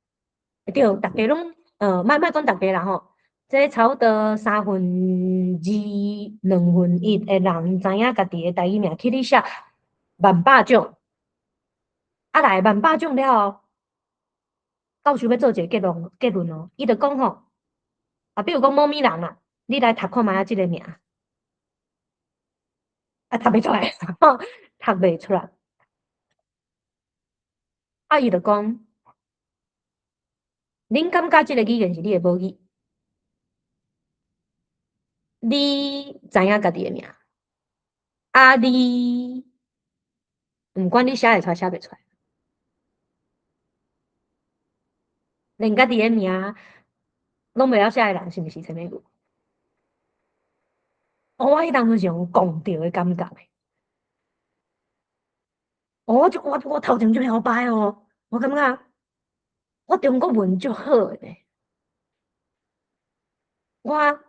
对，大家拢莫讲大家啦吼，这差不多2/3、1/2的人知影家己的台语名，去你写10000种，啊来10000种了后，教授要做一个结论哦，伊就讲吼，比如讲某咪人啦，你来读看觅即个名，读袂出来，读袂出来，伊就讲，恁感觉即个语言是你的母语？你知影家己的名，你毋管你写会出来写袂出来，连家己的名拢袂晓写的人，是毋是前面有？我迄当时是用讲着的感觉诶，我头前就摇摆哦，我感觉我中国文足好诶呢，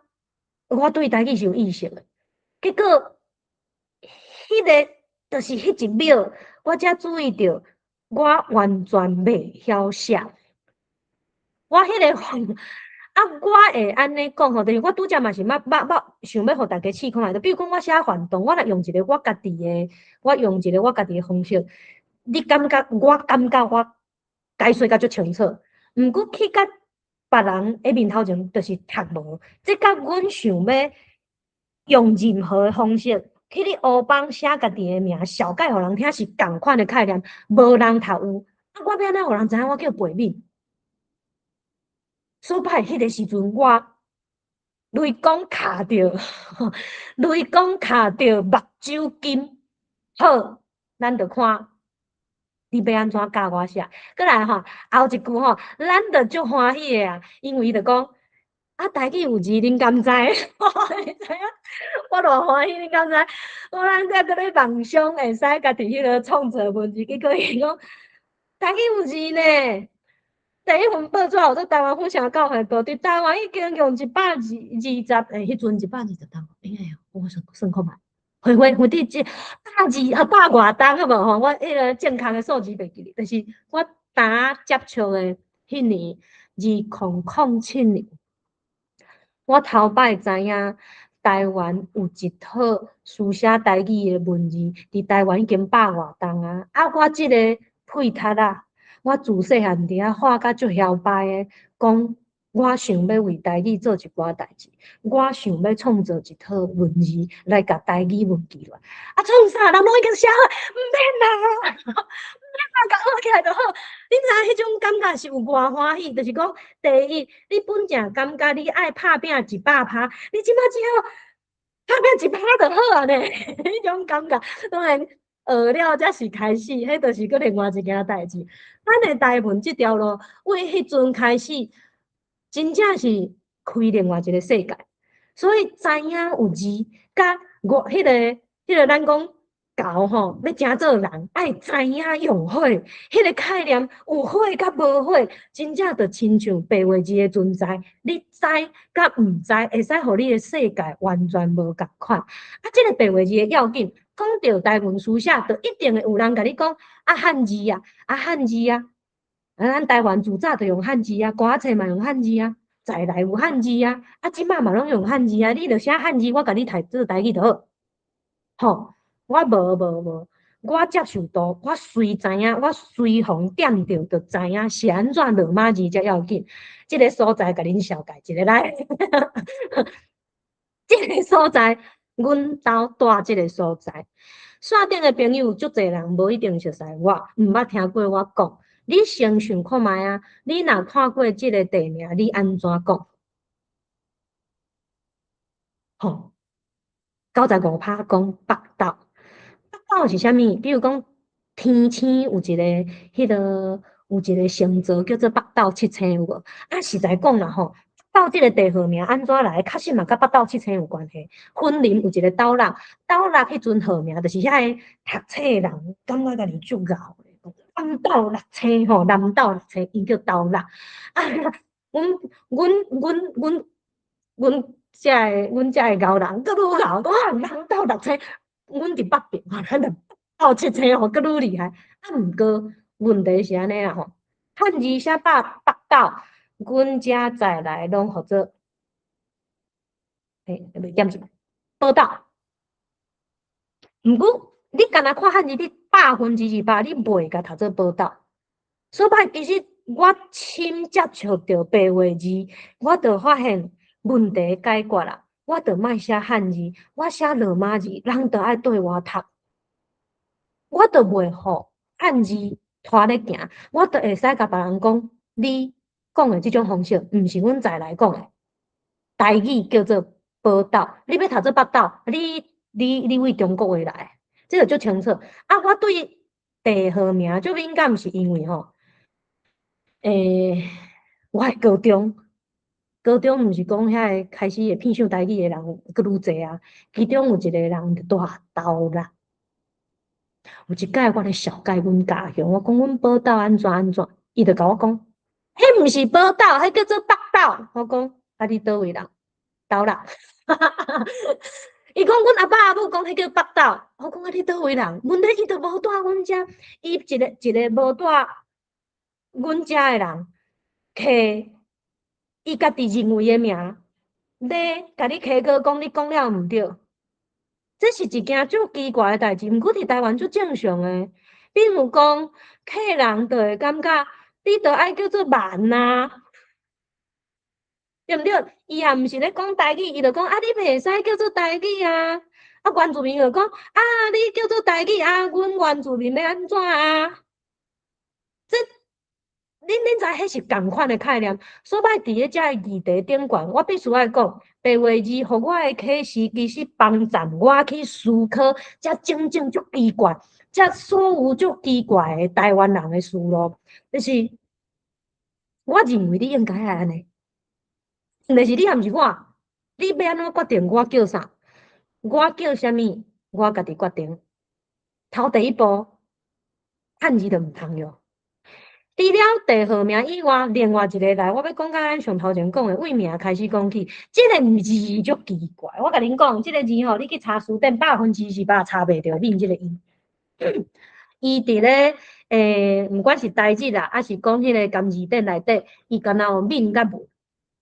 我对台语是有意识诶，结果迄个就是迄一秒，我才注意到我完全袂晓写。我迄个我会安尼讲吼，就是我拄则嘛是想要互大家试看觅，就比如讲我写幻动，我若用一个我家己的方式，我感觉我解说甲足清楚，毋过去甲别人诶面头前，就是读无，即甲阮想要用任何诶方式去咧乌帮写家己诶名，小解互人听是共款诶概念，无人读有，我要安怎互人知影我叫培敏？所歹迄个时阵，我雷公卡着，雷公卡着目睭金。好，咱着看你要安怎教我写。过来吼，后一句吼，咱着足欢喜诶啊，因为伊着讲台语有字，恁敢知？你知影？我偌欢喜，恁敢知？咱则搁咧梦想会使家己迄个创造文字，结果伊讲台语有字呢。第一份报纸有做台湾府城教会报，伫台湾已经用120迄阵120单，我算看觅，回伫100外单，好无吼？我迄个正确的数字袂记，就是我呾接触的迄年2007年，我头摆知影台湾有一套书写台语的文字，伫台湾已经100外单啊！我即个配读啊！我自细汉伫遐画甲足摇摆诶，讲我想要为台语做一寡代志，我想要创造一套文字来甲台语文记落。创啥？人拢已经写好，毋免啦，毋免啦，甲学起来就好。你知影迄种感觉是有偌欢喜？就是讲，第一，你本正感觉你爱拍拼100%，你即摆只要拍拼1%就好啊呢，迄种感觉，当然。学了才是开始，迄著是搁另外一件代志。咱的台文即条路，为迄阵开始，真正是开另外一个世界。所以知影有字，甲我迄个咱讲教吼，要诚做人，爱知影用火，迄个概念有火甲无火，真正著亲像白话字的存在。你知甲毋知，会使互你的世界完全无共款。即个白话字的要紧。讲到台文书写，就一定会有人甲你讲汉字啊，汉字啊，咱台湾自早就用汉字啊，歌册嘛用汉字啊，在来有汉字啊，即摆嘛拢用汉字啊，你著写汉字，我甲你读做台语就好。吼，我无，我接受到，我随知影，我随互点着，就知影是安怎落马字才要紧。即个所在甲恁小解一个来，即个所在。阮兜住即个所在，线顶的朋友足侪人无一定熟悉我，毋捌听过我讲。你先想看觅啊，你若看过即个地名，你安怎讲？吼，95%讲北斗。北斗是啥物？比如讲天星有一个有一个星座叫做北斗七星，有无？实在讲啦吼。斗即个地号名安怎来？确实嘛，甲北斗七星有关系。昆林有一个斗六，斗六迄阵号名就是遐个读册的人，感觉家己足敖的。南斗六星吼，南斗六星，伊叫斗六。阮阮遮的敖人，佫愈敖，人斗读册，阮伫北平，咱着斗册册吼，佫愈厉害。啊，毋过问题是安尼啦吼，汉字写北斗，阮遮再来拢号做，袂点字，报斗。毋过你干那看汉字，你100%200，你袂甲读做报斗。所以其实我深接触着白话字，我着发现问题解决啦。我着莫写汉字，我写罗马字，人着爱对我读。我着袂互汉字拖咧行，我着会使甲别人讲，你讲的即种方式，毋是阮再来讲的。台语叫做宝斗，你要读做北斗，你为中国话来，这个足清楚。啊，我对地号名足敏感，是因为吼，我的高中毋是讲遐个开始会偏向台语的人佫愈济啊，其中有一个人就大斗啦。有一摆我咧小解阮家乡，我讲阮宝斗安怎，伊就甲我讲，迄毋是宝斗，迄叫做北斗。我讲啊，你倒位人？斗啦。伊讲阮阿爸阿母讲迄叫北斗，我讲啊，你倒位人？问题伊都无住阮遮，伊一个无住阮遮的人，摕伊家己认为的名，咧甲你起个讲，你讲了毋对。这是一件足奇怪的代志，毋过伫台湾足正常的。比如讲，客人就会感觉你着爱叫做慢啊，对毋对？伊也毋是咧讲台语，伊就讲啊，你袂使叫做台语啊。啊，原住民就讲啊，你叫做台语啊，阮原住民要安怎啊？这恁知迄是共款的概念。所以伫咧遮个议题顶悬，我必须爱讲，白话字互我的启示，其实帮助我去思考遮种种足奇怪，遮所有足奇怪的台湾人的思路，就是我认为你应该爱安尼。但是你也毋是我，你要安怎决定我叫啥？我叫啥物？我家己决定。头第一步，汉字就毋通用。除了地号名以外，另外一个来，我要讲甲咱上头前讲的为名开始讲起，这个字足奇怪。我甲恁讲，这个字吼，你去查书典，2%查袂着恁这个音。伊伫咧毋管是台字啦，还是讲迄个甘字典内底，伊敢若有闽甲文。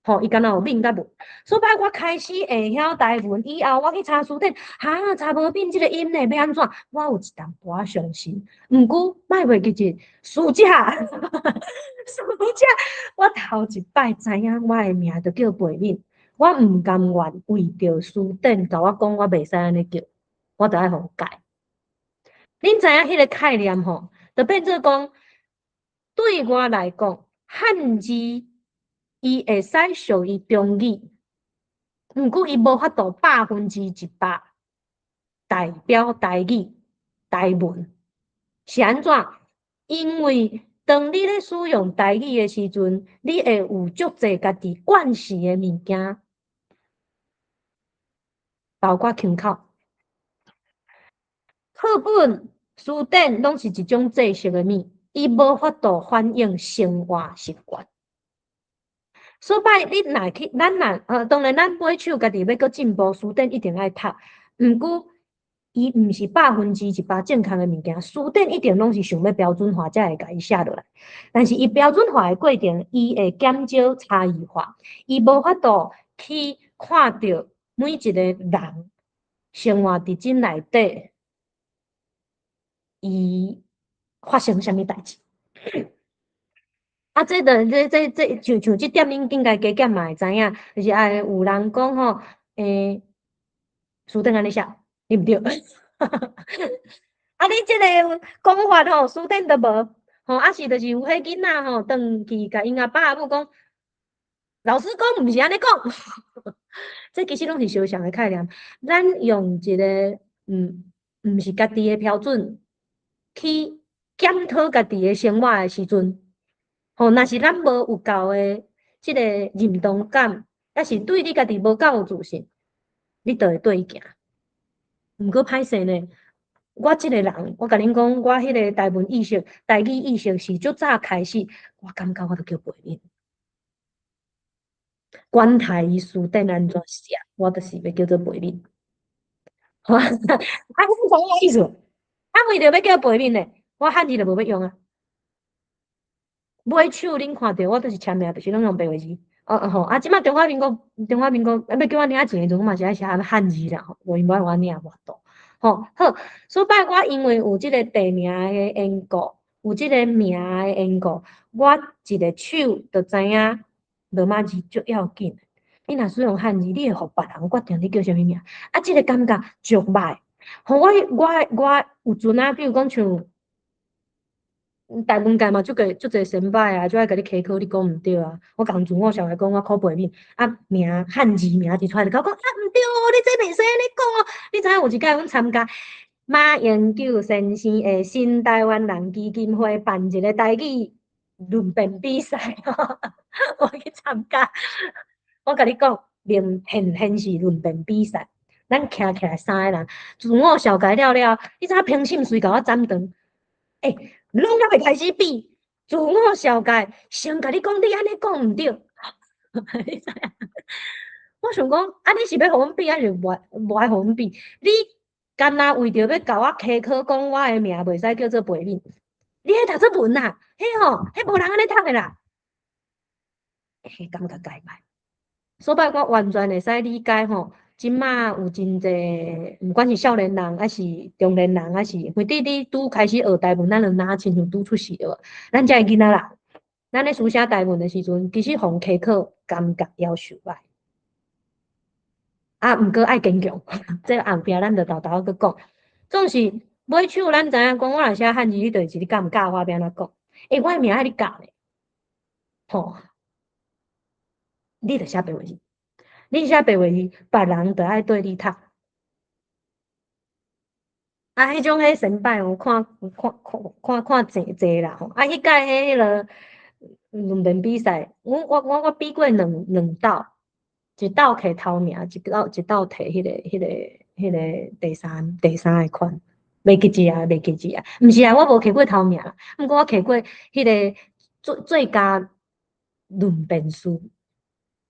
吼，伊敢若有闽甲文，所以我开始会晓台文以后，我去查书典，查无闽即个音呢，要安怎？我有一淡薄仔伤心。毋过，莫袂记住暑假，我头一摆知影我的名就叫培敏，我毋甘愿为着书典甲我讲我袂使安尼叫，我着爱互改。恁知影迄个概念吼，就变做讲，对我来讲，汉字。伊会使属于中语，毋过伊无法度100%代表台语、台文，是安怎？因为当你咧使用台语的时阵，你会有足侪家己惯习的物件，包括腔口、课本、书典，拢是一种知识的物，伊无法度反映生活习惯。所以你若去，当然咱买手家己要搁进步，书典一定爱读。毋过，伊毋是100%正确的物件，书典一定拢是想要标准化才会甲伊写落来。但是伊标准化的过程，伊会减少差异化，伊无法度去看到每一个人生活伫真内底，伊发生啥物代志。啊，这像即点，恁应该加减嘛会知影，就是有人讲吼，书典安尼写，对毋对？啊，你即个讲法吼，书典都无，吼，是就是有迄囡仔吼，转去甲因阿爸阿母讲，老师讲毋是安尼讲，这其实拢是相像的概念。咱用一个毋是家己的标准去检讨家己的生活的时阵。吼，若是咱无有够的即个认同感，还是对你家己无够有自信，你就会对伊行。毋过歹势呢，我即个人，我甲恁讲，我迄个台文意识、台语意识是足早开始，我感觉我都叫袂面。管他伊书顶安怎写，我就是要叫做背面。啊，你知影意思？啊，为着要叫背面呢，我汉字就无要用啊。买手恁看着我都是签名，就是拢用白话字。吼，啊，即摆中华民国要叫我领钱的时阵，我嘛是爱写汉字啦，吼，无因无我领无多。吼，好，所摆我因为有即个地名的缘故，有即个名的缘故，我一个手就知影罗马字足要紧。你若使用汉字，你会互别人决定你叫啥物名，啊，即个感觉足歹。吼，我有阵啊，比如讲像。大部分界嘛，足侪先歹啊，就爱甲你考考，你讲毋对啊。我共自我小孩讲，我考背面啊，名汉字名一出来，就讲啊毋对哦，你这袂使安尼讲哦。你知影有一届阮参加马英九先生的新台湾人基金会办一个台语论辩比赛，我去参加。我甲你讲，现实论辩比赛，咱徛起来3个人，自我小改了，你知影凭心随甲我斩断，拢还袂开始比，自我小解，先甲你讲，你安尼讲毋对。你知影？我想讲，啊，你是要互阮比，还是无爱互阮比？你干那为着要甲我苛刻讲我的名袂使叫做背面，你迄读作文啦，迄吼，迄无人安尼读的啦，感觉改歹。所以我完全会使理解吼。即马有真济，毋管是少年人，还是中年人，还是或者你拄开始学台文，咱就若亲像拄出世了。咱遮个囡仔啦，咱咧书写台文的时阵，其实互苛刻，感觉夭寿歹。啊，毋过爱坚强，这后壁咱就豆豆去讲。总是买手，咱知影讲，我若写汉字，你就是你教毋教我要安怎讲？我的名爱你教咧，吼，你着写白话字。你写白话字，别人就爱对你读。啊，迄种先摆有看济啦吼。啊，迄届迄个论辩比赛，我比过两道，一道摕头名，一道摕迄个第三个款，袂记字啊，袂记字啊。毋是啊，我无摕过头名啦，毋过我摕过迄个最佳论辩书。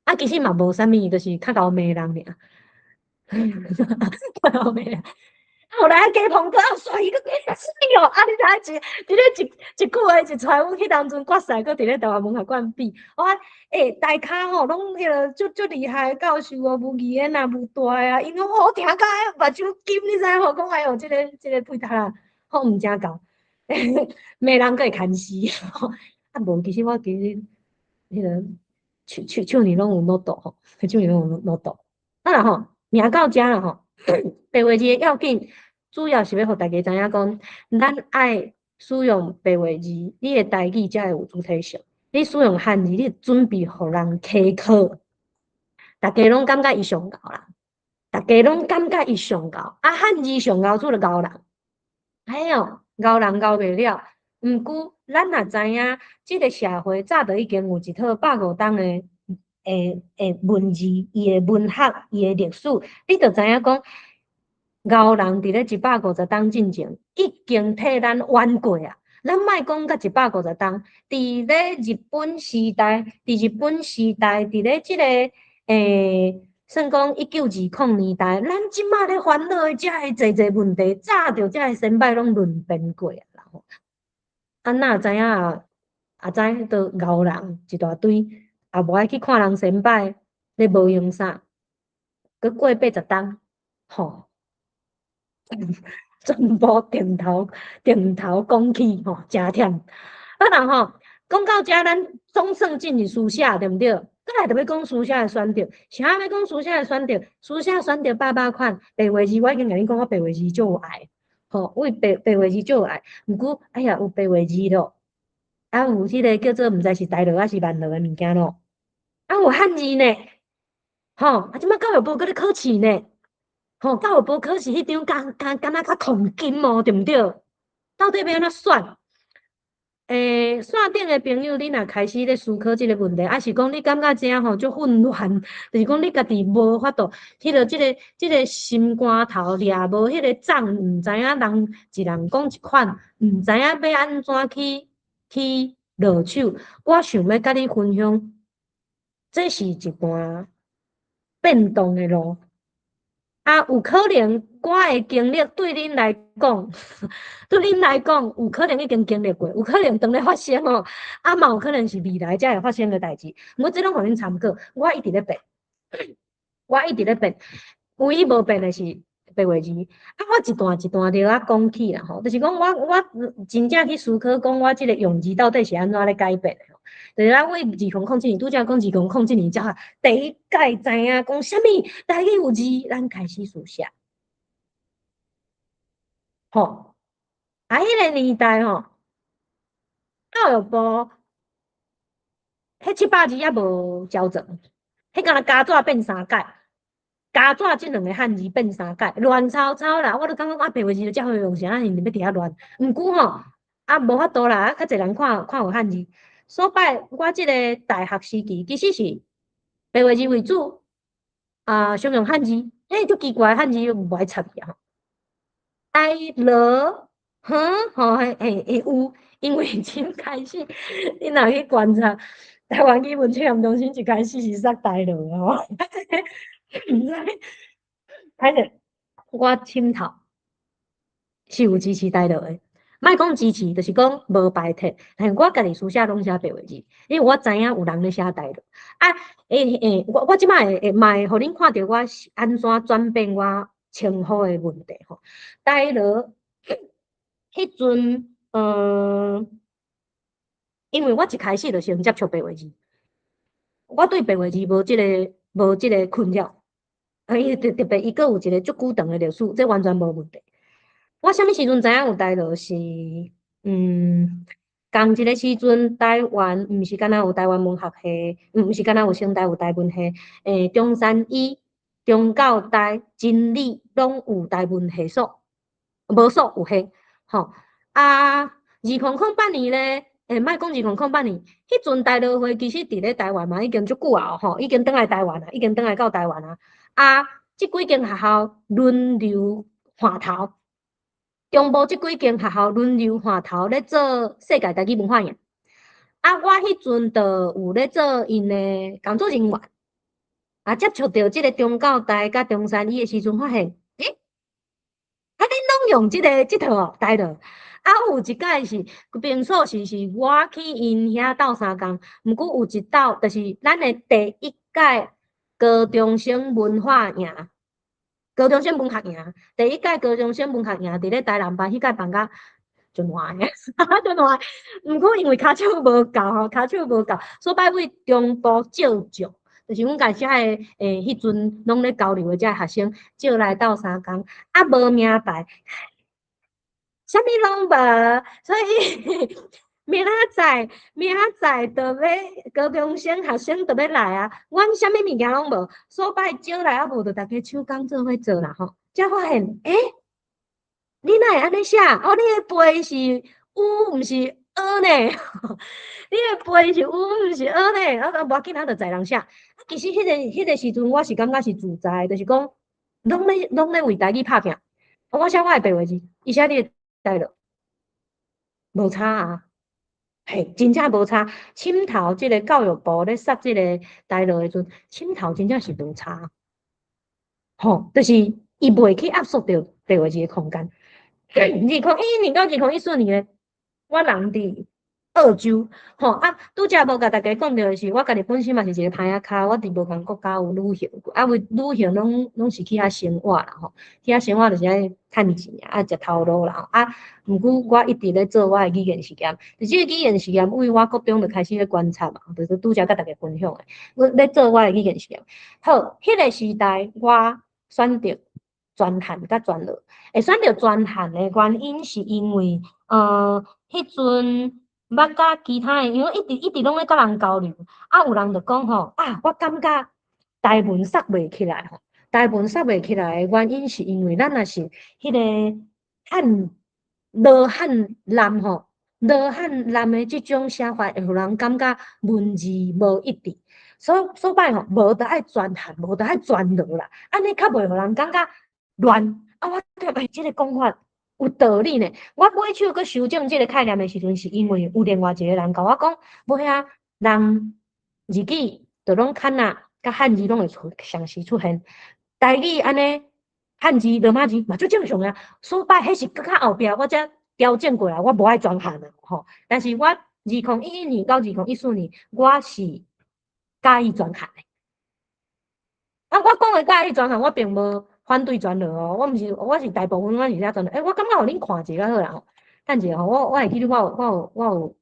啊，其实嘛无啥物，就是较贤骂人尔。较贤骂人。后来加捧哥啊，帅伊个真水哦！啊，你知影一句话一出来，阮迄当阵决赛，搁伫咧台湾文学馆比，我大咖吼，拢迄个足厉害教授哦，无语言啊，无大啊，因为我听甲目睭金，你知影吼？讲哎哟，即个配搭啦，好毋正够，骂人佫会牵死。啊无，其实我迄个手里拢有脑度吼，手里拢有脑度。啊啦吼，名到遮啦吼，白话字要紧。主要是要互大家知影讲，咱爱使用白话字，你的台语才会有主体性。你使用汉字，你准备互人苛刻，大家拢感觉伊上高啦，大家拢感觉伊上高。啊，汉字上高做了高人，哎哟，高人高袂了。毋过，咱也知影，即个社会早就已经有一套150档的文字，伊的文学，伊的历史，你就知影讲。高人伫咧150档进前，已经替咱玩过啊！咱莫讲到150档，伫咧日本时代，伫咧即个算讲1920年代，咱即马咧烦恼的遮个济问题，早着遮个先辈拢论辩过啊！吼，啊哪知影啊？啊知都高人一大堆，也无爱去看人先辈咧无用啥，佮过80档，吼。全部定头讲起吼，真忝。啊，然后讲到遮，咱总算进入书写，对毋对？再来就要讲书写的选择，啥要讲书写的选择？书写选择800款，白话字我已经甲你讲，我白话字就有爱，吼，为白话字就有爱。毋过，哎呀，有白话字咯，啊有迄个叫做毋知是大罗还是万罗的物件咯，啊有汉字呢，吼，啊即摆教育部搁咧考试呢。吼，教育部考试迄张敢若较痛金哦，对毋对？到底要安怎选？线顶的朋友，你若开始咧思考即个问题，还是讲你感觉遮吼足混乱，就是讲你家己无法度，迄个即个心肝头掠无迄个掌，毋知影人一人讲一款，毋知影要安怎去落手。我想要甲你分享这是一段变动的路。啊，有可能我的经历对恁来讲，对恁来讲有可能已经经历过，有可能当咧发生哦，啊嘛有可能是未来才会发生的代志。我即拢互恁参考，我一直咧变，我一直咧变，唯一无变的是白话字。啊，我一段一段着啊讲起啦吼，就是讲我真正去思考，讲我即个用字到底是安怎咧改变的。就是咱为2007年，拄则讲2007年，才第一届知影讲啥物台语有字，咱开始书写。吼，啊，迄个年代吼，教育部迄700字也无矫正，迄敢若加纸变3届，加纸即2个汉字变3届，乱糟糟啦！我都感觉啊，白话字就遮好用，啥人要伫遐乱？毋过吼，啊无法度啦，啊较侪人看有汉字。所摆我即个大学时期，其实是白话字为主，啊，常用汉字，足奇怪，汉字无爱插去啊。呆了，吼，会有，因为真开始，你若去观察台湾语文测验中心一开始是杀呆了吼，毋知，歹势，我深透是有支持呆了的，莫讲支持，就是讲无排斥，但我家己书写拢写白话字，因为我知影有人咧写呆了，啊，我即摆会嘛会互恁看着我是安怎转变我称呼的问题吼，呆了。迄阵，因为我一开始就先接触白话字，我对白话字无即个困扰，伊特别伊佫有一个足久长的历史，这完全无问题。我啥物时阵知影有台落是，共一个时阵，台湾毋是敢若有台湾文学系，毋是敢若有清大有台文系，中山医、中教台、真理拢有台文系所，无所有系。吼，啊，2008年咧，莫讲2008年，迄阵大陆会其实伫咧台湾嘛，已经足久啊吼，已经倒来台湾啊，已经倒来到台湾啊。啊，即几间学校轮流换头，中部即几间学校轮流换头咧做世界台语文化营。啊，我迄阵就有咧做因的工作人员，啊，接触到即个中教台甲中山医的时阵，发现，啊，恁拢用即套哦，台了。啊，有一届是平数是我去因遐斗3工，毋过有一斗就是咱的第一届高中生文化营，高中生文学营，第一届高中生文学营伫咧台南办，迄届办甲就烂诶，就烂。毋过因为骹手无够吼，骹手无够，所摆为中部借借。就是阮家遮诶，迄阵拢咧交流诶，遮学生借来斗3工，啊无名牌，啥物拢无，所以明仔载着要高中生学生着要来啊，阮啥物物件拢无，所摆借来啊无，着逐家手工做伙做啦吼，才发现，你哪会安尼写？哦，你诶背是有，毋是学呢？你诶背是有，毋是学呢？啊，无要紧，咱着在人写。其实迄个时阵，我是感觉是自在，就是讲，拢咧为台语拍拼。我写我诶白话字，伊写你诶台语，无差啊。嘿，真正无差。深头即个教育部咧杀即个台语诶阵，深头真正是无差。吼，就是伊袂去压缩着白话字诶空间。2011年到2014年咧，我人伫澳洲，吼啊，拄则无甲大家讲着是，我家己本身嘛是一个拍仔脚，我伫无共国家有旅行过，啊，为旅行拢是去遐生活啦，吼，去遐生活就是爱趁钱啊，食头路啦，啊，毋过我一直咧做我诶语言实验，即个语言实验为我国中就开始咧观察嘛，就是拄则甲大家分享诶，我咧做我诶语言实验。好，迄个时代我选择专汉甲专落，会选择专汉诶原因是因为，迄阵捌甲其他诶，因为一直拢咧甲人交流，啊，有人就讲吼，啊，我感觉台文杀袂起来吼，台文杀袂起来诶原因是因为咱若是迄个罗汉南吼，罗汉南诶即种写法会互人感觉文字无一致，所摆吼无得爱专汉，无得爱专罗啦，安尼较袂互人感觉乱。啊，我觉得即个讲法有道理呢。我买手去修正即个概念的时阵，是因为有另外一个人甲我讲，无遐人字语就拢汉仔甲汉字拢会相时出现。台语安尼汉字罗马字嘛最正常啊，所摆迄是搁较后壁我才调整过来，我无爱转汉啊吼。但是我2011年到2014年，我是介意转汉的。啊，我讲的介意转汉，我并无反对转落哦，我是大部分我是写转落。我感觉互恁看者较好啦吼。等者吼，我会记得我有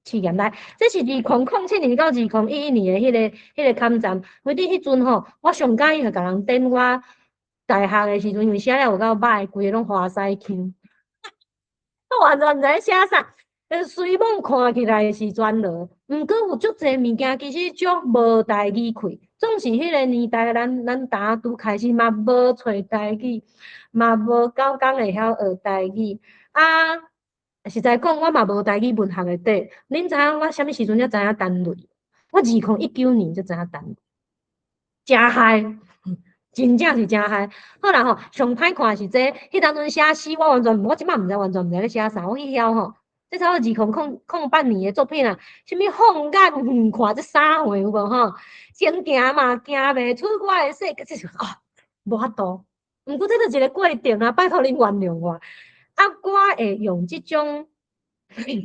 试验来，这是2007年到2011年的迄个刊站，为伫迄阵吼，我上介意就甲人顶我大学的时阵，因为写了有够歹，规个拢花西腔，我完全毋知影写啥。随网看起来是转落，毋过有足侪物件其实足无台语开，总是迄个年代咱大拄开始嘛无找台语，嘛无够工会晓学台语啊。实在讲，我嘛无台语文学的底。恁知影我啥物时阵才知影单论？我2019年才知影单论，真害，真正是真害。好啦吼，上歹看是这，迄当阵写诗，我即摆毋知完全毋知咧写啥，我去晓吼。这差不多2008年的作品啊，什物放眼远看这3回有无吼？先行嘛，行袂出我的世界，这是无法度。毋过这就是一个过程啊，拜托恁原谅我。啊，我会用即种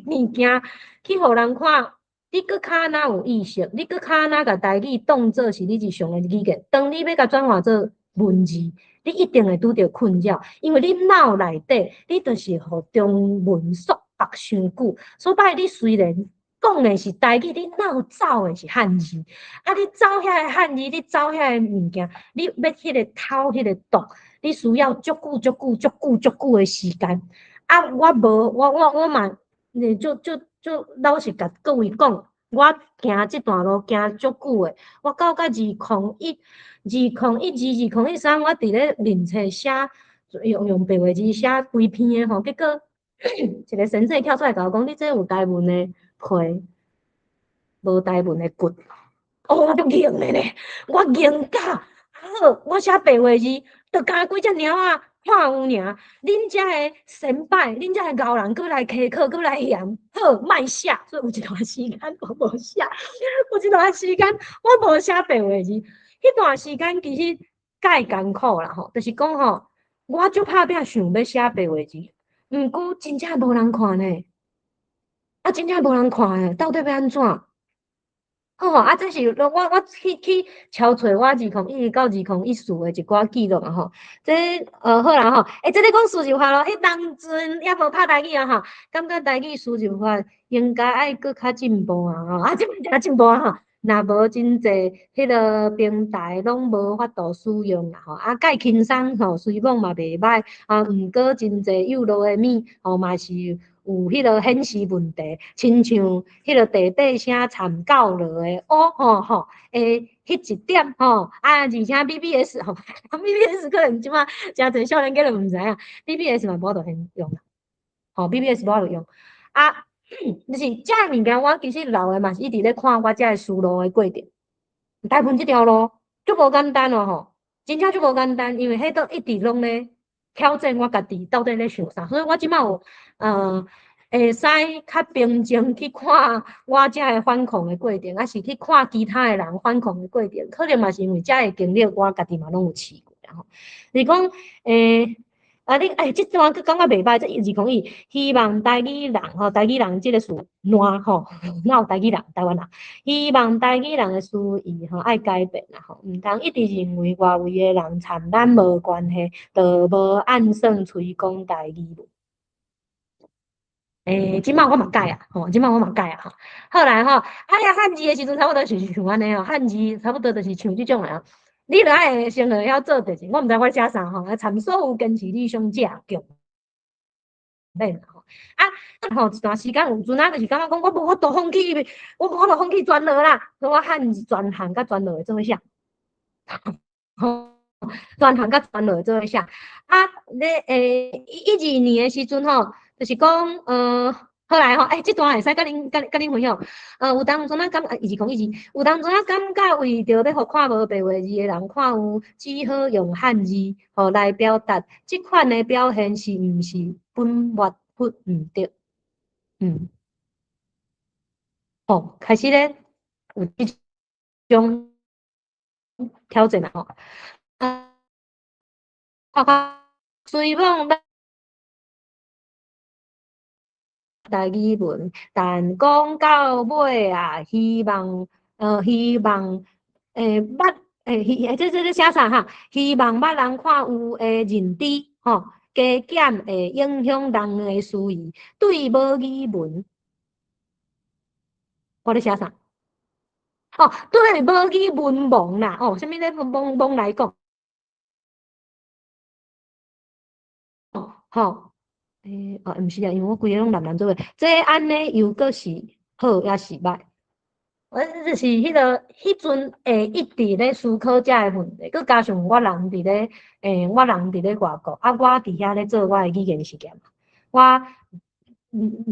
物件去互人看，你搁较哪有意识，你搁较哪甲台语当作是你日常的语言，当你要甲转换做文字，你一定会拄着困扰，因为你脑内底你就是互中文束缚伤久，所以你虽然讲的是台语，你脑走的是汉字，啊，你走遐个汉字，你走遐个物件，你要迄个偷迄个读，你需要足久的时间。啊，我无，我嘛，就老实甲各位讲，我行即段路行足久诶。我到2012、2013，我伫咧练册写，用白话字写规篇诶吼，结果一个先生跳出来甲我讲：“你这有台文诶皮，无台文诶骨。”我就硬诶咧，我硬甲好，我写白话字，着加几只猫仔。看有尔，恁遮个先辈，恁遮个高人，搁来溪课，搁来嫌好，莫写。所以有一段时间我无写，有一段时间我无写白话字。迄段时间其实介艰苦啦吼，就是讲吼，我足拍拼想要写白话字，毋过真正无人看呢，真正无人看诶，到底要安怎？好吼，这是我去敲找我2012到2014的一寡记录啊吼。这好啦吼，这咧讲输入法咯，迄当阵也无拍台语啊吼，感觉台语输入法应该爱搁较进步啊吼，即摆真进步啊吼。若无真济迄个平台拢无法度使用啦吼，介轻松吼，随网嘛袂歹毋过真济幼路的物吼嘛是。有迄个显示问题，亲像迄个地底声参考落的吼，迄一点吼，而且 BBS 吼，BBS 可能即摆诚侪少年家都毋知影 ，BBS 嘛无法度用啦，BBS 无法度用就是遮物件，我其实老的嘛是一直咧看我遮个思路的过程，大部分即条路足无简单吼，真正足无简单，因为迄都一直拢咧。挑战我家己到底咧想啥，所以我即摆有会使较平静去看我遮个反抗的过程，还是去看其他的人反抗的过程，可能嘛是因为遮个经历，我家己嘛拢有试过啦吼。是讲你即段佫感觉袂歹，这2021，希望台语人吼，台语人即个词烂吼，哪有台语人？台湾人，希望台语人的思维吼爱改变啦吼，毋通一直认为外围的人参咱无关系，就无按算吹讲台语。即摆我嘛改啊，即摆我嘛改啊，后来汉字的时阵差不多是像安尼哦，汉字差不多就是像即种诶。你著爱先会晓做代志，我毋知我写啥吼，参所有坚持理想者强免吼。一段时间有阵就是感觉讲我无法度放弃，我无法度放弃转落啦，所以我汉字转行甲转落会做伙写，转行甲转落会做伙写。咧12年的时阵吼，就是讲后来吼，即段会使甲恁分享。有当阵感有当阵感觉为着要互看无白话字的人看有，只好用汉字来表达。即款的表现是毋是本末不对？开始咧有即种。挑战啦吼。随梦台语文，但讲到尾啊，希望捌这写啥哈？希望捌人看有诶认知吼，加减会影响人诶思维，对无语文，我咧写啥？哦，对无语文盲啦，哦，啥物咧盲来讲？哦，吼，毋是啊，因为我规个拢男做诶，这安尼又阁是好也是歹？我就是迄阵会一直咧思考遮个问题，佮加上我人伫咧我人伫咧外国，啊，我伫遐咧做我诶语言实验，我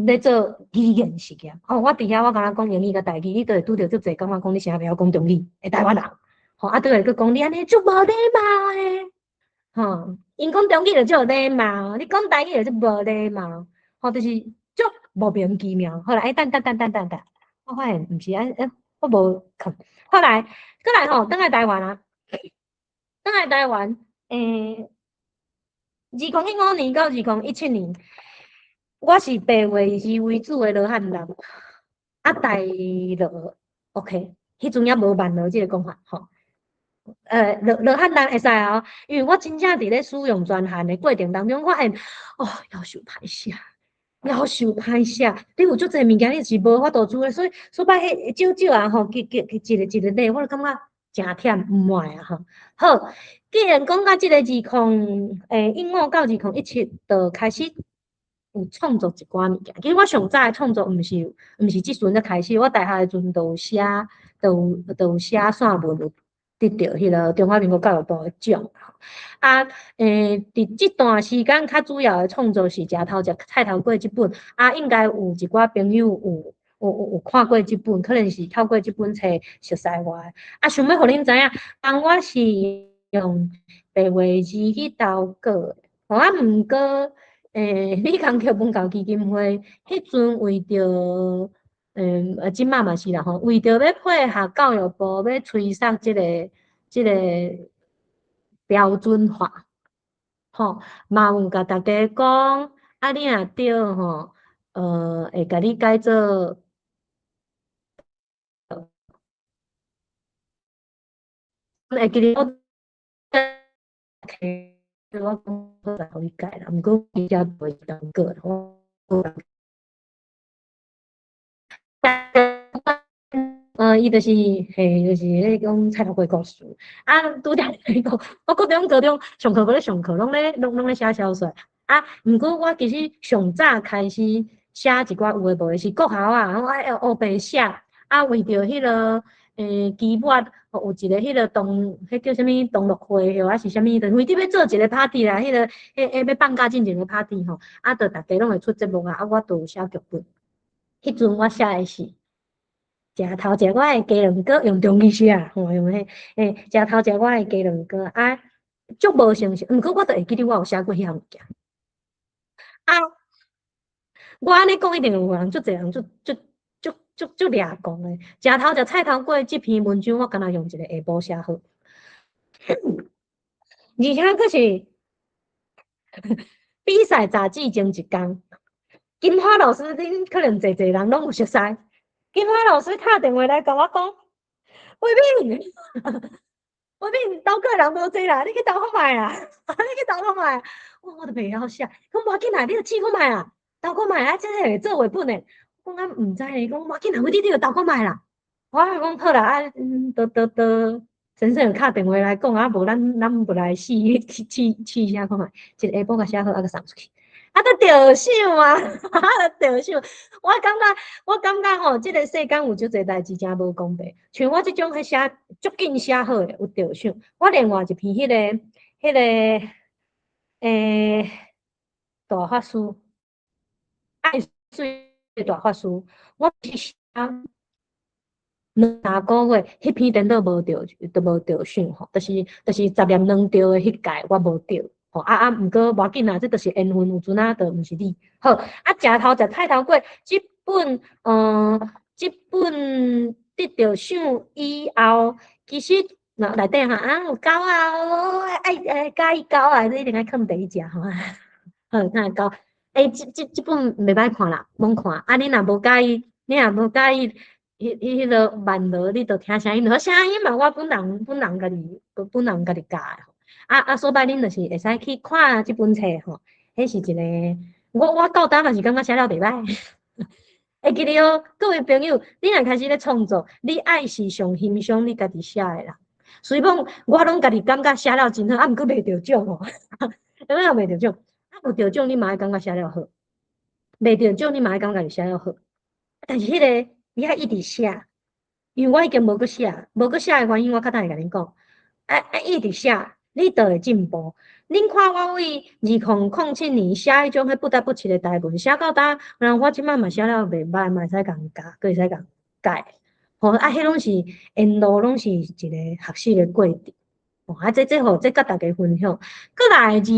咧做语言实验。哦，我伫遐我敢若讲英语甲台语，你都会拄着足侪感觉讲你啥袂晓讲中语诶台湾人，吼，啊，都会佮讲你安尼足无礼貌诶，吼，因讲中语就足有礼貌，你讲台语就足无礼貌，吼，就是足莫名其妙。后来，等，我发现毋是我无看。后来，过来吼，转来台湾啊，转来台湾，2015年到2017年，我是白话字为主的罗汉人，啊，台罗 OK，迄阵也无万罗即个讲法，吼。罗汉人会使哦，因为我真正伫咧使用专项的过程当中，我会夭寿歹写，夭寿歹写，你有足侪物件你是无法度做诶，所以摆迄少啊吼，一个例，我就感觉诚忝，毋爱啊吼。好，既然讲到即个2015到2017，就开始有创作一寡物件。其实我上早诶创作毋是即阵才开始，我大学诶阵都有写，都有写散文有。得到迄个中华民国教育部诶奖，啊，伫即段时间较主要诶创作是食头食菜头粿即本，啊，应该有一寡朋友有看过即本，可能是透过即本册熟悉我诶，啊，想要互恁知影，当我是用白话字去投稿，啊，毋过，李康桥文教基金会迄阵为着即马嘛是啦吼，为着要配合教育部要催促即个标准化，吼，嘛有甲大家讲，啊，你若对吼，会甲你改做，会记得我讲好来互你改啦，毋过伊遮袂当过，我。伊就是就是咧讲菜头粿故事。啊，拄则迄个，我高中上课无咧上课，拢咧写小说。啊，毋过我其实上早开始写一寡有诶无诶是国校啊，我爱黑白写。啊，为着迄个期末有一个迄个迄叫啥物同乐会哦，还是啥物？就是为着要做一个 party 啦，迄个要放假进前诶 party 吼。啊，着逐家拢会出节目啊，啊，我着有写剧本。迄阵我写诶是。食头食我诶鸡卵糕用中医写啊，吼用迄食头食我诶鸡卵糕啊，足无成熟。毋过我都会记得我有写过迄项物件。啊，我安尼讲一定有人足侪人足掠讲诶。食头食菜头粿即篇文章，我敢若用一个下晡写好，而且佫是比赛杂志前一工。金花老师，恁可能侪人拢有熟悉。金花老师打电话来甲我讲，慧敏。我比你投稿人无济啦，你去投看卖啦，你去投看卖。我都袂晓写，讲无要紧啦，你著试看卖啦，投看卖啊，这个会做绘本诶。我讲毋知，伊讲无要紧啦，你著投看卖啦。我讲好啦，啊，先生敲电话来讲啊，无咱不来试写看卖，一个下晡甲写好，啊，甲送出去。啊，都着手啊，啊，着手。我感觉吼，即个世间有足侪代志真无公平。像我即种迄写足紧写好诶，有着手。我另外一篇迄个大法师，爱水大法师，我是写2、3个月，迄篇颠倒无着，都无着手吼，就是十念两着诶迄届我无着。吼毋过无要紧啦，这著是缘分，有阵仔著毋是你。好，啊，食头食菜头粿，即本得着奖以后，其实然后内底有狗啊，爱介意狗啊，你一定爱看第一只吼。好，看狗。这本袂歹看啦，罔看。啊，你若无介意，迄个慢乐，你着听声音，声音嘛，我本人家己教的。所摆恁就是会使去看即本册吼，迄是一个，我到当嘛是感觉写了袂歹。会记得哦，各位朋友，你若开始咧创作，你爱是上欣赏你家己写的啦。虽然我拢家己感觉写了真好，毋过袂着奖哦，有影袂着奖？有着奖你嘛会感觉写了好，袂着奖你嘛会感觉写了好。但是迄个你爱一直写，因为我已经无搁写，无搁写的原因我较等会甲恁讲。一直写，你就会进步。恁看我为2007年写迄种迄不得不起的台文，写到呾，然后我即摆嘛写了袂歹，嘛会使共教，佫会使共改。吼，迄拢是沿路拢是一个学习的过程。这甲大家分享。过来拄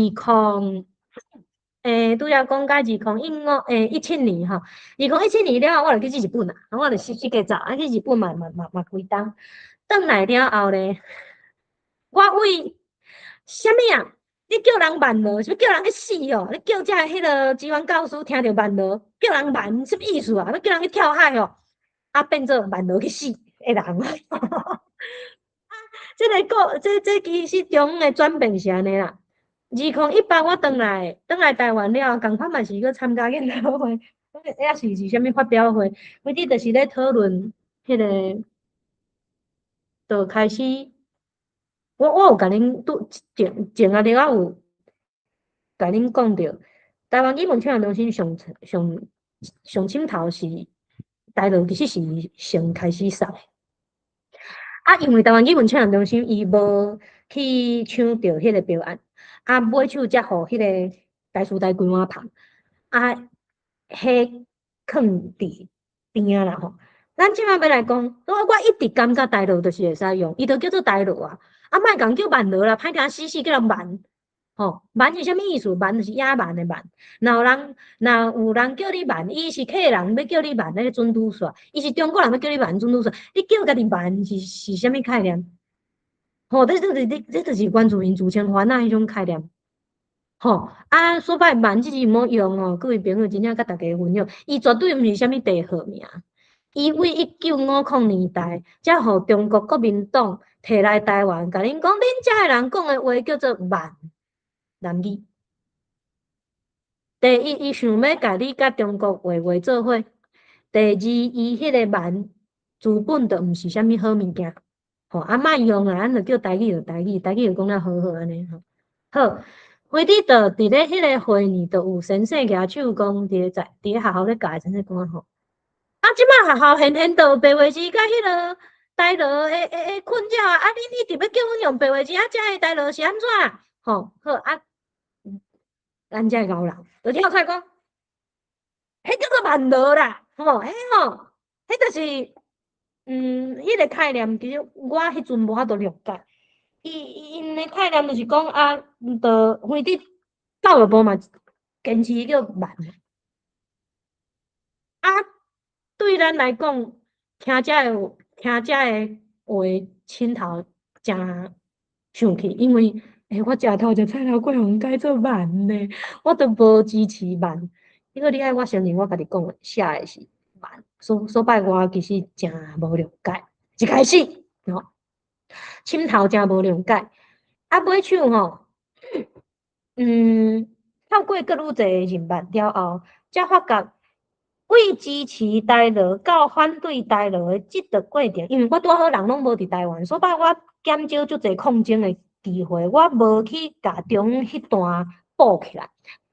则讲甲2017年吼，2017年了后，我就去日本啦，我就四处走，去日本嘛几冬。转来了后咧，我为啥物啊？你叫人慢落，是要叫人去死哦？你叫遮迄个机关教师听着慢落，叫人慢，什么意思啊？要叫人去跳海哦？变做慢落去死的人。这其实中的转变是安尼啦。2018我转来台湾了，共款嘛是去参加研讨会，也是啥物发表会，我记就是咧讨论迄个，就开始，我有甲恁前啊，我有甲恁讲着，台湾语文测量中心上请头是台乐，其实是先开始送的。因为台湾语文测量中心伊无去抢着迄个标案，尾手才互迄个台师大规划旁，迄囥伫边啦吼。咱即摆要来讲，我一直感觉台乐就是会使用，伊就叫做台乐啊，莫共叫慢乐啦，歹听死叫人慢。吼，慢是啥物意思？慢就是野蛮的慢。若有人叫你慢，伊是客人要叫你慢，那个准拄煞；伊是中国人要叫你慢，准拄煞。你叫家己慢是啥物概念？吼，这就是原住民自称烦恼迄种概念。吼，所摆慢即字毋好用哦，各位朋友真正甲大家分享，伊绝对毋是啥物地号名。伊为1950年代，才互中国国民党摕来台湾，甲恁讲，恁遮的人讲的话叫做慢。男语，第一，伊想要甲你甲中国话做伙；第二，伊迄个慢资本就毋是啥物好物件，吼，莫用啊，咱就叫台语就台语，台语就讲了好好安尼吼。好，回伫就伫咧迄个会呢，就有先生举手讲，伫咧学校咧教先生讲吼。即摆学校现都白话字甲迄个台罗诶困扰啊！你一直要叫阮用白话字，遮个台罗是安怎啊？吼，好咱遮个高人就跳出来讲，迄叫做慢乐啦，吼，迄就是迄个概念，其实我迄阵无法度了解。因的概念就是讲就反正教育部嘛坚持叫慢。对咱来讲，听遮个话佚头真生气，因为我食头食菜头过互改做慢呢，我都无支持慢。因为你爱我承认，我甲你讲，写的是慢。所摆我其实真无了解，一开始吼，佚头真无了解，尾手吼，透过各愈侪人脉了后，才发觉。为支持台乐到反对台乐的即个过程，因为我拄好人拢无伫台湾，所以我减少足侪抗争的机会，我无去甲中迄段补起来。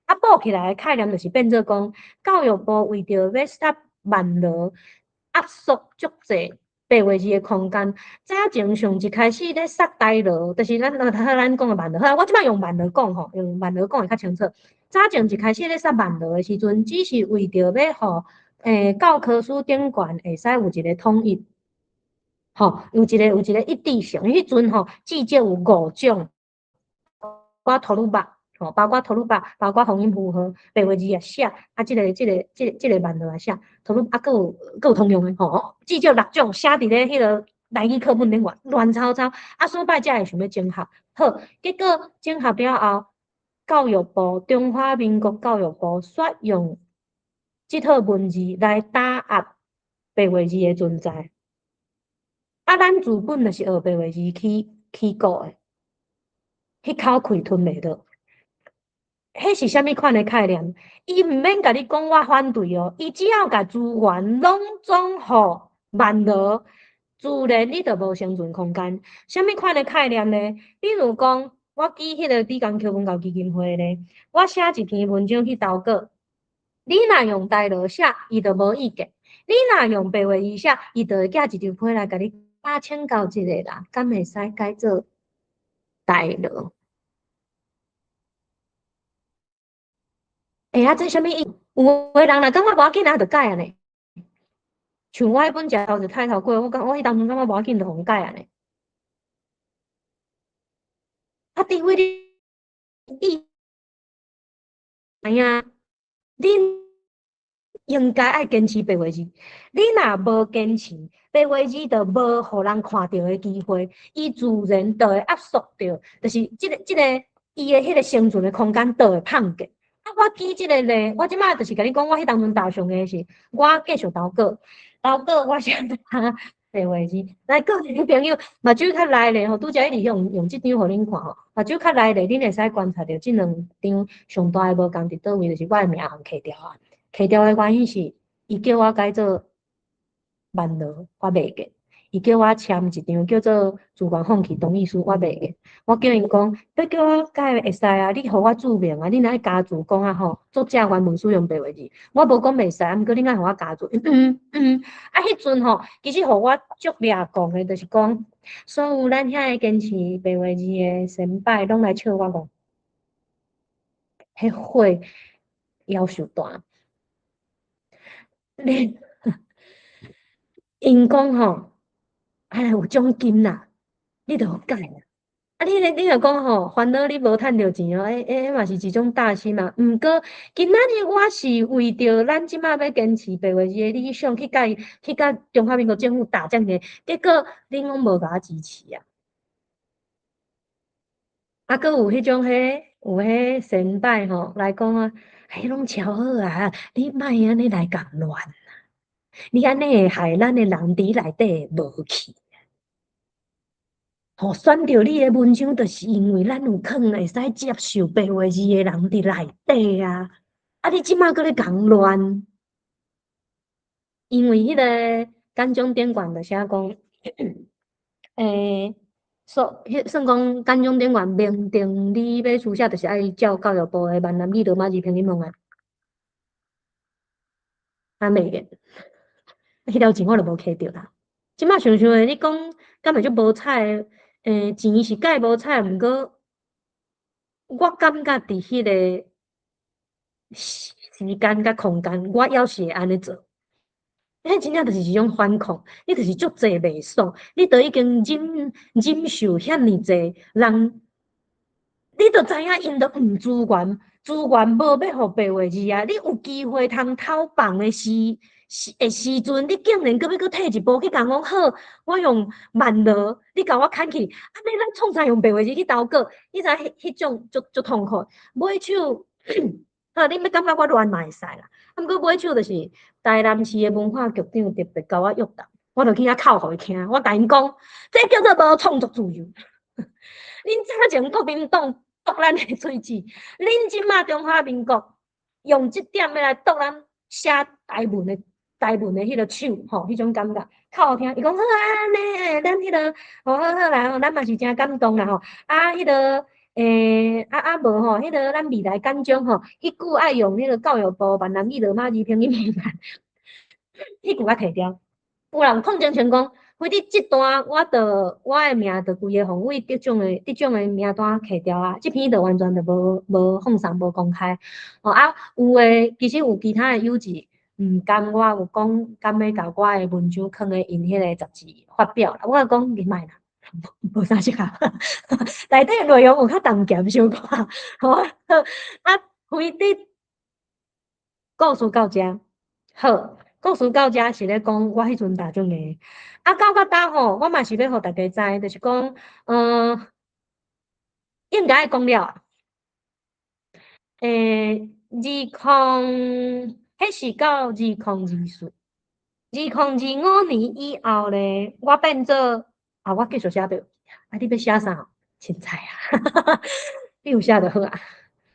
补起来的概念就是变做讲，教育部为着要杀慢乐，压缩足侪白话字的空间。早前上一开始咧杀台乐，就是咱讲的慢乐。好，我即摆用慢乐讲吼，用慢乐讲会较清楚。早前一开始咧杀慢乐的时阵，只是为着要互教科书顶悬会使有一个统一，吼，有一个一致性。迄阵吼，至少有5种，包括头路吧，吼，包括头路吧，包括洪音符号、白话字也写，即个慢乐也写，头路佫有通用的吼，至少6种写伫咧迄个台语课本顶乱糟糟，啊，所摆才会想要整合。好，结果整合了后，教育部中华民国教育部选用即套文字来打压白话字的存在。啊，咱自本就是学白话字起故的，迄口开吞袂落。迄是啥物款的概念？伊毋免甲你讲我反对哦，伊只要甲资源拢总互万落，自然你就无生存空间。啥物款的概念呢？比如讲，我记迄个李江桥文教基金会咧，我写一篇文章去投稿，你若用台语写，伊就无意见；你若用白话字写，伊就会寄一张批来甲你请教一下啦，敢会使改做台语？啊，这啥物意？有诶人若感觉无要紧，就改啊呢。像我迄本食头就太头过，我迄当阵感觉无要紧，就互改啊呢。啊，除非你哎呀，你应该爱坚持白话字。你若无坚持，白话字就无互人看到诶机会，伊自然就会压缩着，就是即个伊诶迄个生存诶空间就会胖减。啊，我记即个咧，我即摆就是甲你讲，我迄当阵搭上诶是，我继续投稿，我想他白话字，来各位朋友，目睭较内咧吼，拄则一直用即张互恁看吼，目睭较内咧，恁会使观察到即两张上大诶无共伫倒位，就是我诶名行摕掉啊。摕掉诶原因是，伊叫我改做万罗，我袂记。伊叫我签一张叫做主管放弃同意书，我袂记。我叫因讲，要叫我改会使啊，你互我注明啊，你若爱加注讲啊吼，作者原文使用白话字，我无讲袂使，毋过恁爱互我加注。啊，迄阵吼，其实互我足掠讲诶，就是讲，所有咱遐个坚持白话字诶先辈，拢来笑我讲，迄火夭寿大。你因讲吼，哎，有奖金啦，你着好改啦。啊，你若讲吼，烦恼你无趁着钱哦，嘛是一种大心嘛。毋过今仔日我是为着咱即马要坚持白话字的理想，去甲中华民国政府打仗的，结果恁拢无甲我支持啊。啊，搁有迄种有先辈吼来讲啊，迄拢超好啊，你莫安尼来甲乱。你安尼会害咱诶人伫内底无去，吼选着你诶文章，就是因为咱有可能会使接受白话字诶人伫内底啊。啊，你即马搁咧讲乱，因为迄个简章典管就写讲，算讲简章典管明定你要书写，就是爱照教育部诶闽南语罗马字拼音弄啊，啊袂个，迄条钱我就无摕着啦。即马想想诶，你讲敢会足无彩？钱是改无彩，毋过我感觉伫迄个时间甲空间，我要是会安尼做。迄真正就是一种反抗，你就是足济袂爽，你都已经忍受遐尼济人，你都知影因都毋资源无要互白话字啊！你有机会通偷放诶时阵，你竟然搁要搁退一步去讲好，我用慢落，你甲我砍去，安尼咱创啥用白话字去投稿？你知迄种足痛苦，买手。好，你要感觉我乱嘛会使啦。毋过买手就是台南市诶文化局长特别甲我约谈，我就去遐哭互伊听。我甲因讲，这叫做无创作自由。恁早前国民党剁咱诶喙齿，恁即马中华民国用即点要来剁咱写台文诶迄个手，吼，迄种感觉，哭互听。伊讲好啊，安尼，咱迄个，好啦，咱嘛是真感动啦吼。啊，迄个。无吼，迄个咱未来简章吼，迄句爱用迄个教育部闽南语罗马字拼音名版，迄句我摕掉。有人抗争成功，为你即段我诶名着规个防伪得种诶名单摕掉啊，即篇着完全着无放送无公开。哦啊，有诶其实有其他诶友志，甘我有讲甘要甲我诶文章放咧因迄个杂志发表啦，我讲你莫啦。无啥适合，内底内容有较重咸小可，好啊，非得故事到遮好。故事到遮是咧讲我迄阵打种诶，啊到搭吼，我嘛是要互大家知，就是讲，应该讲了啊。迄是到2024，2025年以后咧，我变做我继续写着，你要写啥？凊彩啊，你有写就好啊。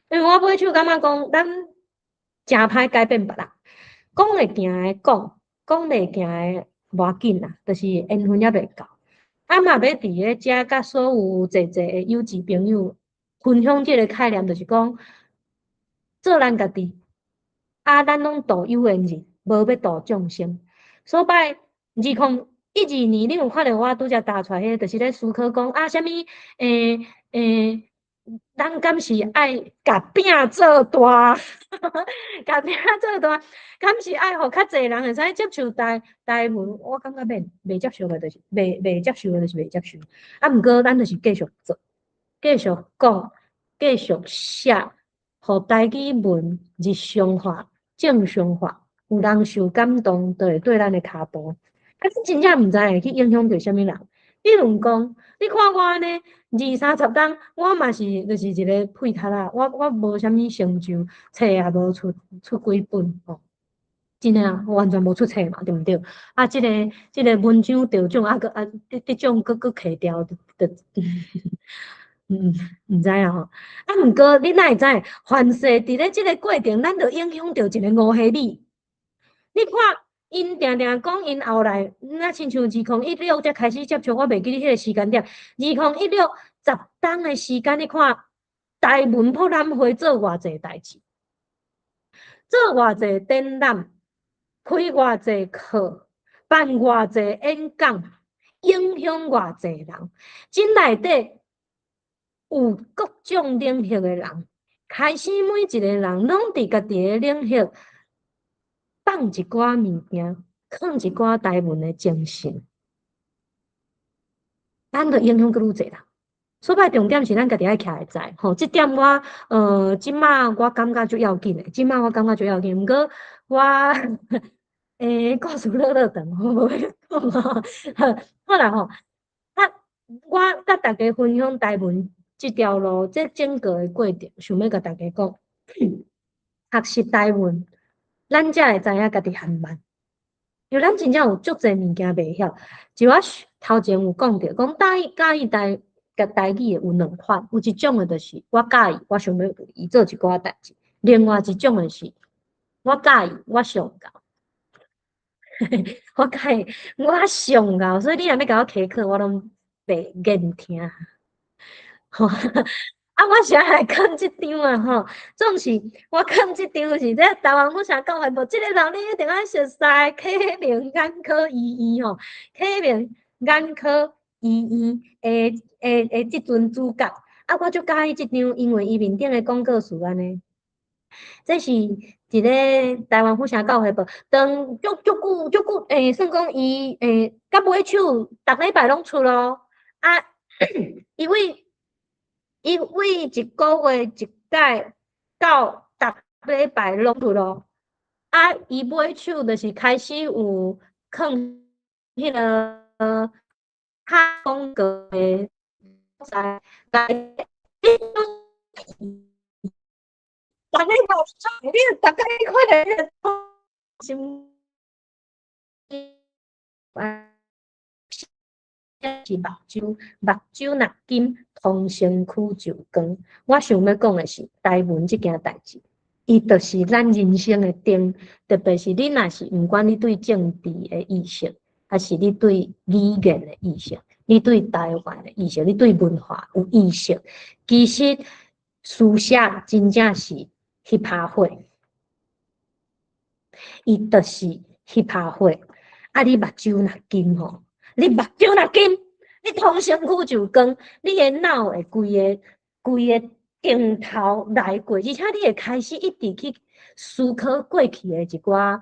因为我尾手感觉讲，咱诚歹改变别人，讲会行诶讲，讲袂行诶无要紧啦，就是缘分还袂到。嘛要伫咧遮甲所有诶友谊朋友分享即个概念，就是讲做咱家己，咱拢度有缘人，无要度众生。所摆2012年，你有看到我拄则打出来迄，就是咧思考讲啥物咱敢是爱甲饼做大，甲饼做大，敢是爱互较侪人会使接受台文？我感觉袂接受诶，就是袂接受诶，就是袂接受。毋过咱就是继续做，继续讲，继续写，互台语文日常化、正常化，有人受感动，就会对咱诶骹步。可是真正毋知会去影响着啥物人。比如讲，你看我安尼20-30档，我嘛是就是一个屁塌仔，我无啥物成就，册也无出几本吼。真诶啊，完全无出册嘛，对毋对？即个文章得奖，搁得奖搁摕掉，毋知啊吼。毋过你哪会知？凡是伫咧即个过程，咱着影响着一个五岁米。你看。因定定讲，因后来，亲像2016才开始接触，我袂记得迄个时间点。2016 10档诶时间，你看台文博览会做偌济代志，做偌济展览，开偌济课，办偌济演讲，影响偌济人。真内底有各种领域诶人，开始每一个人拢伫家己诶领域。放一寡物件，放一寡台文的精神，咱着影响搁愈济人。所摆重点是咱家己爱徛会在，吼，即点我即马我感觉最要紧诶，即马我感觉最要紧。毋过我故事乐乐长，无要讲吼。好啦吼，我甲大家分享台文即条路，即整个诶过程，想要甲大家讲，学习台文。咱才会知影家己含慢，因为咱真正有足侪物件袂晓。就我头前有讲着，讲介意台语有两款，有一种诶就是我介意，我想要伊做一寡代志；另外一种诶是我介意，我上搞，我介意，我上搞，所以你若要甲我开课，我拢袂愿听。吼我是爱讲即张啊吼，总是我讲即张是这台湾妇产教会无即个人，你一定爱熟悉启明眼科医院吼，启明眼科医院诶即阵主角，我足介意即张，因为伊面顶诶广告词安尼，这是一个台湾妇产教会无，当足久算讲伊到尾手逐礼拜拢出咯，因为一个月一届到逐礼拜拢出咯，伊尾手就是开始有放迄个广告诶，在逐礼拜出，你大概看着心。是目睭若金，通身躯就光。我想要讲的是台文这件代志，伊就是咱人生的灯，特别是你若是毋管你对政治的意识，还是你对语言的意识，你对台湾的意识，你对文化有意识，其实书写真正是翕拍火，伊就是翕拍火。你目睭若金吼，你目睭若金。你通身躯就光，你的脑会规个顶头来过，而且你会开始一直去思考过去的一寡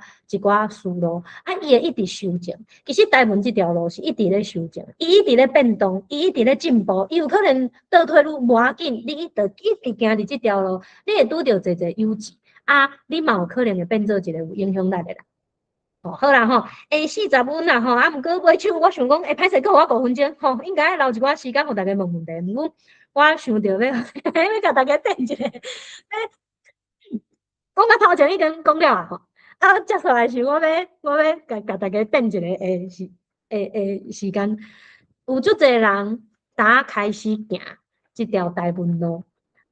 思路，伊会一直修正。其实台湾这条路是一直咧修正，伊一直咧变动，伊一直咧进步，伊有可能倒退路无要紧，你着一直行伫这条路，你会拄着侪友谊，你嘛有可能会变做一个有影响力的人。哦，好啦吼，40分啦吼，啊，毋过尾手我想讲，歹势够我5分钟吼，应该留一寡时间互大家问问题。毋过我想着要要甲大家等一下，讲到头前已经讲了啊吼，啊，接下来是我要甲大家等一个时间。有足侪人呾开始行即条大门路，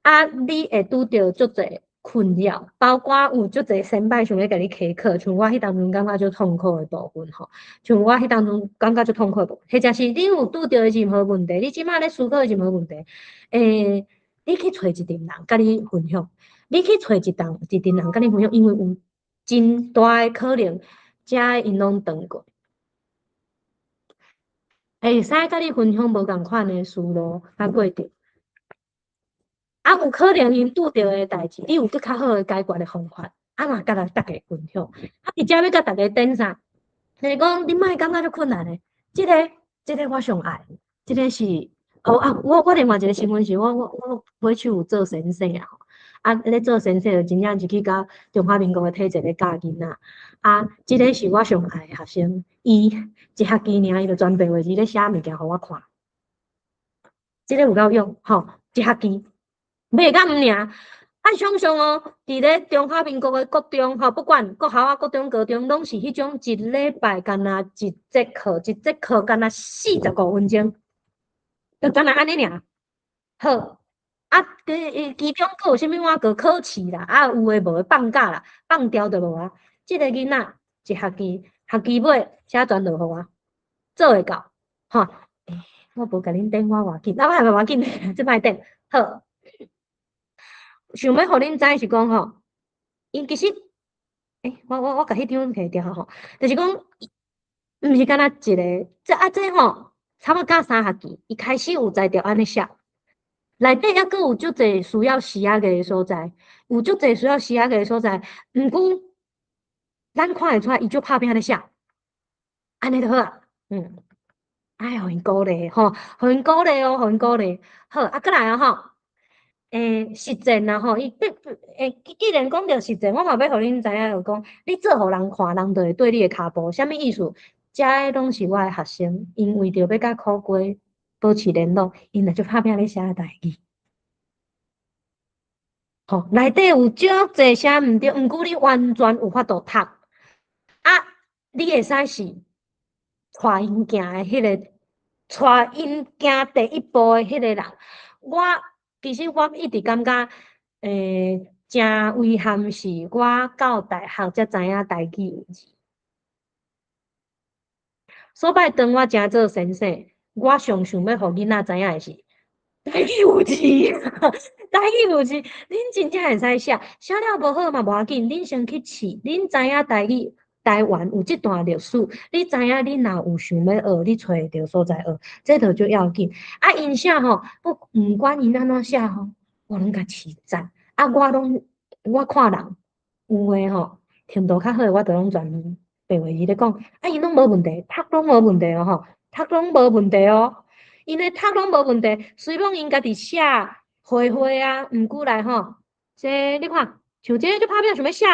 啊，你会拄着足侪困扰，包括有足侪先辈想要甲你开课，像我迄当阵感觉足痛苦的部分吼，像我迄当阵感觉足痛苦的部分，或者是你有拄着任何问题，你即马咧思考任何问题，你去找一阵人甲你分享，你去找一阵人甲你分享，因为有真大诶可能，遮因拢断过。会使甲你分享无共款诶思路甲过程，啊，有可能因拄着诶代志，你有更较好诶解决诶方法，啊嘛甲大家分享。啊，直接要甲大家点啥？就是讲你莫感觉足困难诶，即个我上爱，即个是我另外一个新闻是我尾手有做先生啊，啊咧做先生就真正是去甲中华民国诶体制咧教囡仔，啊，即个是我上爱诶学生，伊一学期尔伊就全白话字咧写物件互我看，即个有够用吼，一学期。袂敢尔，啊，想想哦，伫咧中华民国诶国中吼，不管国校啊、国中、高中，拢是迄种一礼拜干那一节课，一节课干那45分钟，就干那安尼尔。好，啊，其中佫有啥物个考试啦，啊，有诶无诶放假啦，放掉就无啊。即个囡仔一学期尾写全落互我，做会到，吼。我无甲恁电话偌紧，啊，无要紧，即摆等好。想要互恁知是讲吼，因其实，我甲迄张摕掉吼，就是讲，毋是干那一个，这吼，差不多教3学期，伊开始有才调安尼写，内底抑佫有足侪需要时仔个所在，有足侪需要时仔个所在，毋过，咱看会出来伊足拍拼咧写，安尼就好啊，哎，互因鼓励吼，互因鼓励哦，互因鼓励，好，啊，过来啊吼。实践啦吼，既然讲着实践，我嘛要互恁知影，就讲你做互人看，人就会对你诶骹步，啥物意思？遮个拢是我诶学生，因为着要甲考过保持联络，因就拍拼咧写代志。吼，内底有足侪写毋对，毋过你完全有法度读。啊，你会使是带因行诶迄个，带因行第一步诶迄个人，其实我一直感觉，真遗憾是我到大学才知影台语有字。所摆当我正做先生，我上想要互囡仔知影诶是台语有字，台语有字，恁真正会使写，写了无好嘛无要紧，恁先去试，恁知影台语。台湾有即段历史，你知影你若有想要学，你找会着所在学，这就最要紧。啊，因写吼，毋管因安怎写吼，我拢甲试赞。啊，我看人有诶吼，程度较好诶，我着拢全白话字咧讲。啊，因拢无问题，读拢无问题哦吼，读拢无问题哦。因诶读拢无问题，虽讲因家己写会啊，毋过来吼，这你看，像这就拍拼想要写。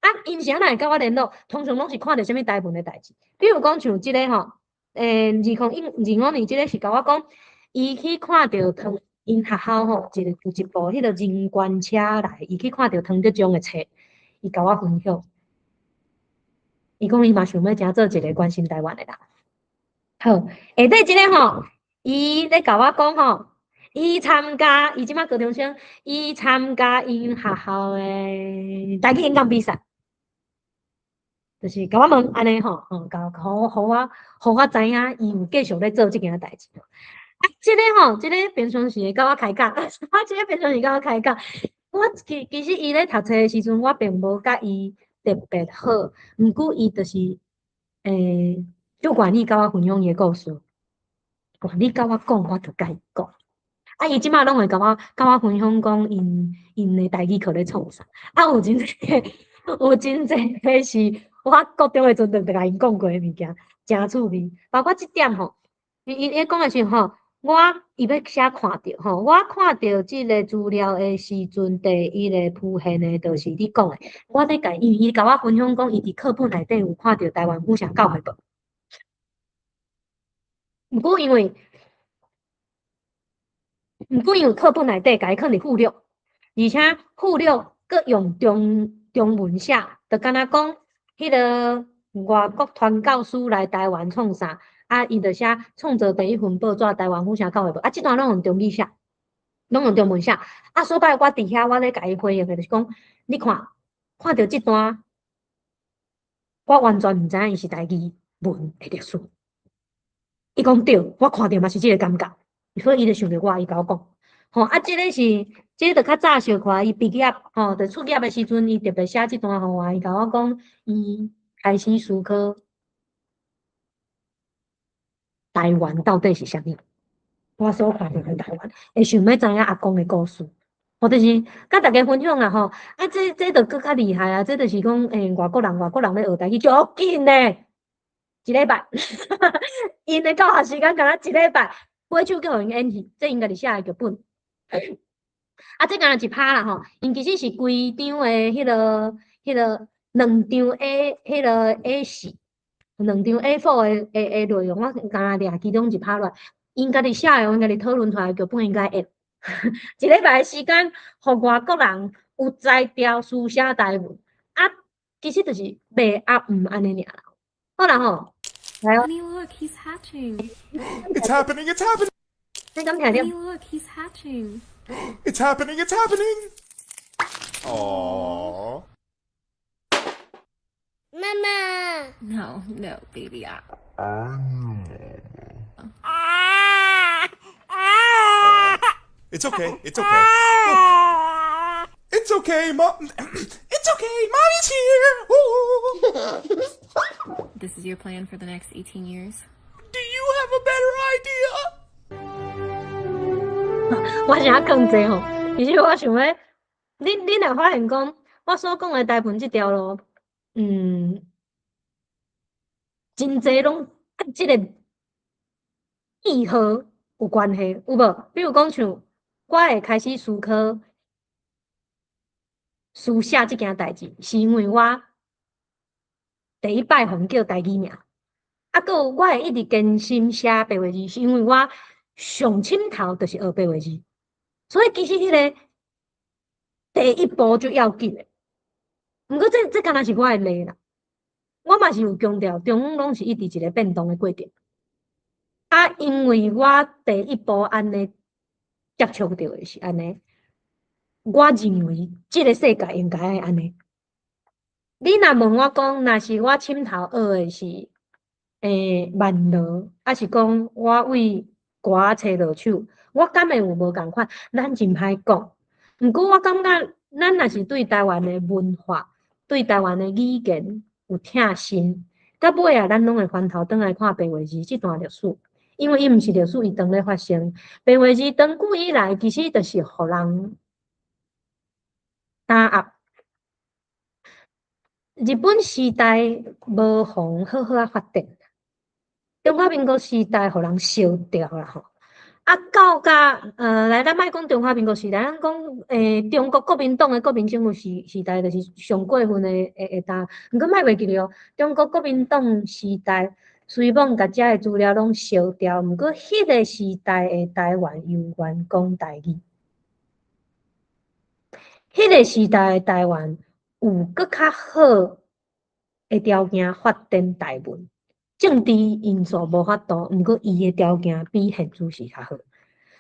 啊，因是安那会甲我联络？通常拢是看着啥物台文诶代志，比如讲像即个吼，2015年即个是甲我讲，伊去看着汤因学校吼，有一部迄个人权车来，伊去看着汤德宗诶册，伊甲我分享，伊讲伊嘛想要诚做一个关心台湾诶人。好，下底即个吼，伊咧甲我讲吼，伊参加，伊即摆高中生，伊参加因学校诶台语演讲比赛。就是甲我问安尼吼，互我知影伊有继续咧做即件代志。啊，即个吼，即个平常时会甲我开讲，我即个平常时甲我开讲。我其实伊咧读册诶时阵，我并无甲伊特别好，毋过伊就是就愿意甲我分享伊诶故事，愿意甲我讲，我就甲伊讲。啊，伊即马拢会甲我分享讲因诶台语课咧创啥。啊，有真济有真济个是。我国中诶阵就甲因讲过诶物件，诚趣味。包括即点吼，伊讲诶时吼，伊要写看着吼，我看着即个资料的时阵，第一个浮现的，就是你讲的。我咧甲伊甲我分享讲，伊伫课本内底有看着台湾府城教会无？毋过因为课本内底甲伊放伫附录，而且附录佮用中文写，就敢若讲迄个外国传教士来台湾创啥？啊，伊就写创造第一份报纸台湾府城教会无？啊，即段拢用中语写，拢用中文写。啊，所摆我伫遐，我咧甲伊回应的就是讲，你看着即段，我完全毋知影伊是台语文的历史。伊讲对，我看着嘛是即个感觉，所以伊就想着我，伊甲我讲，吼啊，即个就较早小可，伊毕业吼，就出业的时阵，伊特别写即段互我，伊甲我讲，伊开始思考台湾到底是啥物。我所看到的台湾，会想要知影阿公的故事，或者是甲大家分享啦吼。啊，这就更较厉害啊！这就是讲，外国人要学台语，足紧咧，一礼拜，因的教学时间敢若一礼拜，买手叫因演戏，这应该是写的剧本。啊，这敢若一拍啦吼，因其实是规张的迄个2张 A4，2张 A4 的内容，我敢若掠其中一拍落来。因家己写的，因家己讨论出来剧本应该会。一礼拜的时间，互外国人有才调书写台文，啊，其实就是袂安尼尔啦。好啦吼，来哦。 Honey, look, he's hatching. It's happening, it's happening, 你敢听着？ Honey, look, he's hatching. it's happening, it's happening. Aww. Mama. No, baby. It's okay, it's okay. It's okay, Mom. It's okay, Mommy's here. Ooh. This is your plan for the next 18 years? Do you have a better idea? 我想要更济吼，其实我想要，你若发现讲，我所讲的台本这条路，真济拢甲即个记号有关系，有无？比如讲像我会开始思考书写即件代志，是因为我第一摆互叫台语名，啊，搁有我会一直坚心写白话字，是因为我上凊头就是学白话字，所以其实迄个第一步就要紧诶。毋过这敢若是我诶例啦，我嘛是有强调，中拢是一直一个变动诶过程。啊，因为我第一步安尼接触到诶是安尼，我认为即个世界应该爱安尼。你若问我讲，若是我凊头学诶是慢乐，还是讲我为歌找落手，我敢会有无共款？咱真歹讲。毋过我感觉，咱若是对台湾诶文化、对台湾诶语言有疼心，到尾啊，咱拢会翻头转来看白话字即段历史，因为伊毋是历史，伊当咧发生。白话字长久以来，其实就是互人打压。日本时代无互好好啊发展，中华民国时代互人烧掉啦吼。啊，到来咱莫讲中华民国时代，咱讲中国国民党诶国民政府时代，就是上过分诶当。毋过莫袂记了，中国国民党时代，随便甲遮诶资料拢烧掉。毋过迄个时代诶台湾有员讲台语，迄个时代诶台湾有搁较好诶条件发展台文。政治因素无法度，毋过伊诶条件比现在是较好。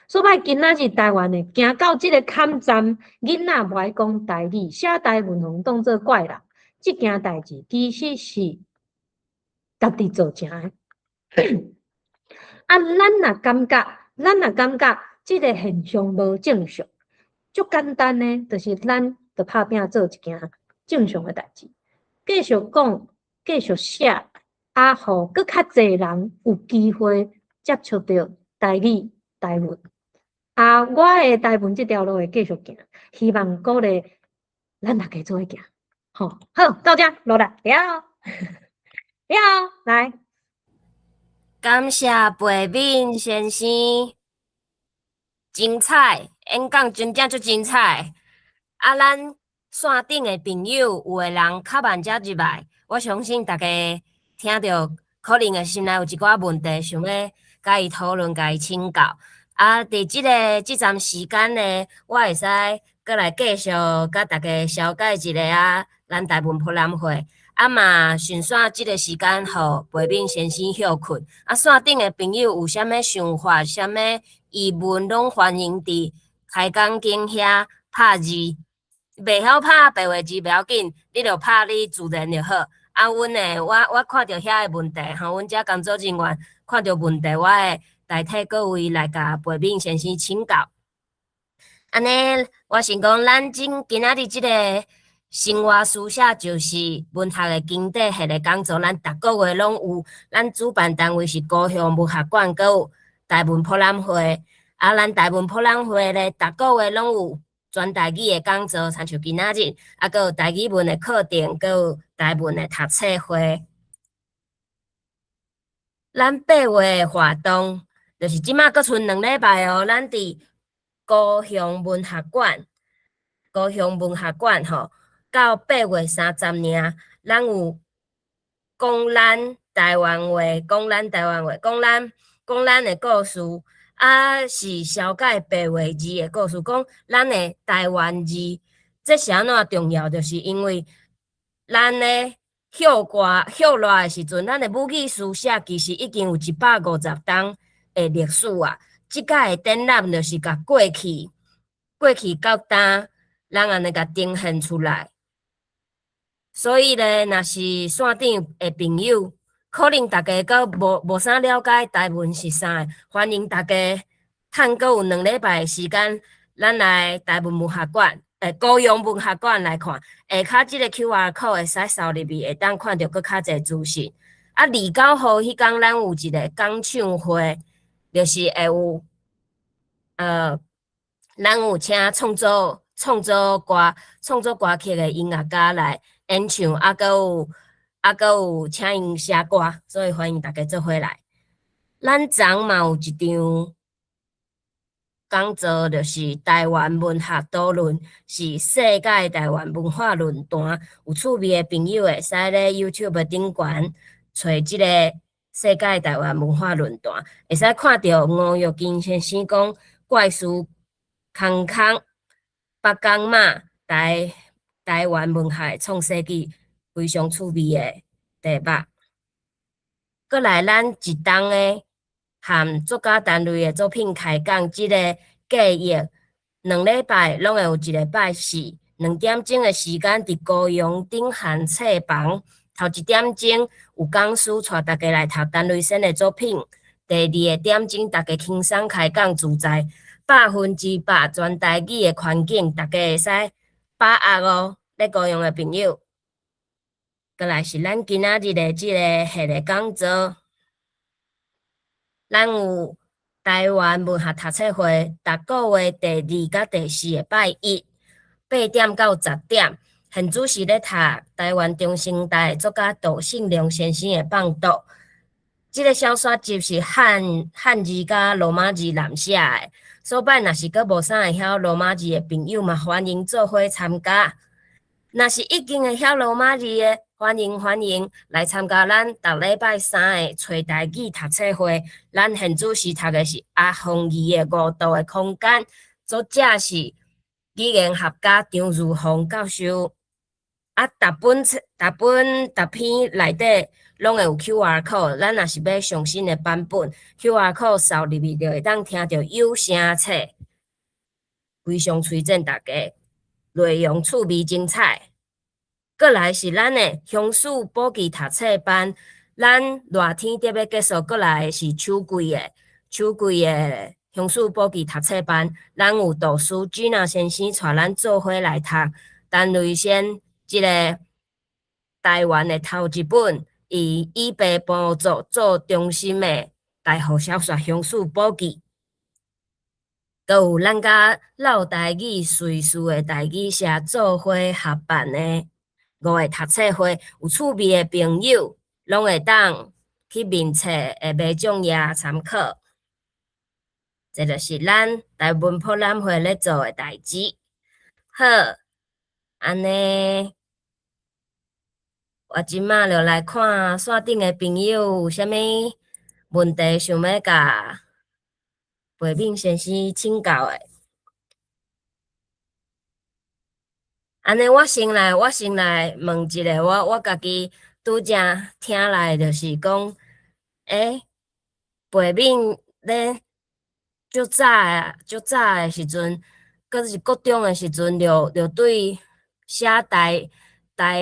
所以今仔日台湾诶，行到即个坎站，囡仔无爱讲台语，写台文互当做怪人，即件代志其实是家己做成诶。啊，咱若感觉即个现象无正常，足简单诶，就是咱着拍拼做一件正常诶代志，继续讲，继续写。啊，互搁较侪人有机会接触到台语、台文。啊，我诶台文即条路会继续行，希望鼓励咱大家做伙行。好，到遮落来了，了来。感谢培敏先生。精彩，演讲真正足精彩。啊，咱线顶的朋友，有的人较慢才入来，我相信大家听到可能会心内有一寡问题，想要甲伊讨论、甲伊请教。啊，伫即站时间呢，我会使过来继续甲大家小解一下啊，咱台湾博览会。啊嘛，顺线即个时间，互培敏先生休困。啊，线顶的朋友有啥物想法、啥物疑问，拢欢迎伫开讲间遐拍字。袂晓拍白话字袂要紧，你着拍你自然就好。啊，阮呢，我看到遐个问题，吼，阮遮工作人员看到问题，我会代替各位来甲培敏先生请教。安尼，我先讲，咱今仔日即个生活书写就是文学的经典系列讲座，咱逐个月拢有。咱主办单位是高雄文学馆，佮有台湾博览会。啊，咱台湾博览会咧，逐个月拢有全台语的讲座，参像今仔日，啊，佮有台语文的课程，佮有台文的读册会。咱8月的活动，就是即马佫剩2礼拜哦。咱伫高雄文学馆吼，到8月30日，咱有讲咱台湾话，讲咱的故事。啊，是小解白话字的故事，讲咱的台湾字，这是安怎重要？就是因为咱咧歇热的时阵，咱的母语书写其实已经有150档的历史啊。即届的展览就是甲过去到今，咱安尼甲呈现出来。所以咧，若是线顶的朋友，可能大家阁无啥了解台文是啥，欢迎大家趁阁有2礼拜的时间，咱来台文文学馆，高雄文学馆来看。下骹即个 QR code 会使扫入去，会当看到阁较侪资讯。啊，29号迄天咱有一个讲唱会，就是会有咱有请创作歌曲的音乐家来演唱，啊，阁有请因写歌，所以欢迎大家做伙来。咱昨嘛有一场讲座，就是台湾文学讨论，是世界台湾文化论坛。有趣味的朋友会使咧 YouTube 顶悬找即个世界台湾文化论坛，会使看到吴玉金先生讲怪事空北港嘛台湾文学创世纪，非常趣味的题目。过来，咱一档的含作家单位的作品开讲，即个计划2礼拜拢会有1礼拜4 2点钟的时间，伫高雄顶汉册房。头1点钟有讲师带大家来读陈瑞生的作品，第2个点钟大家轻松开讲自在100%全台语的环境，大家会使把握哦。咧高雄的朋友，过来是咱今仔日的即个系列讲座，咱有台湾文学读册会，逐个月第2甲第4个拜一8点到10点。现主是咧读台湾中生代作家杜信良先生的放读，即个小说集是汉字甲罗马字难写的。所摆若是阁无啥会晓罗马字的朋友嘛，欢迎做伙参加。若是已经会晓罗马字的，欢迎来参加咱逐礼拜3的找台语读册会。咱现主是读的是阿凤仪的5度的空间，作者是语言学家张如虹教授。啊，逐篇内底拢会有 QR code， 咱若是要上新的版本 ，QR code 扫入去就会当听到有声册，非常推荐大家，内容趣味精彩。过来是咱的乡事补给读册班，咱热天得要结束，过来是秋季的乡事补给读册班，咱有导师 Gina 先生带咱做伙来读陈瑞生。即个台湾的头一本以白部作做中心的大河小说《乡事补给》，佮有咱甲老台语随事的台语社做伙合办的5个读册会，有趣味的朋友拢会当去面册的买奖页参考。这就是咱台文博览会咧做诶代志。好，安尼我即马就来看线顶诶朋友有啥物问题想要甲培敏先生请教诶。安尼我先来问一个我家己拄则听来就是讲，培敏咧足早诶时阵，搁是国中诶时阵，就对写台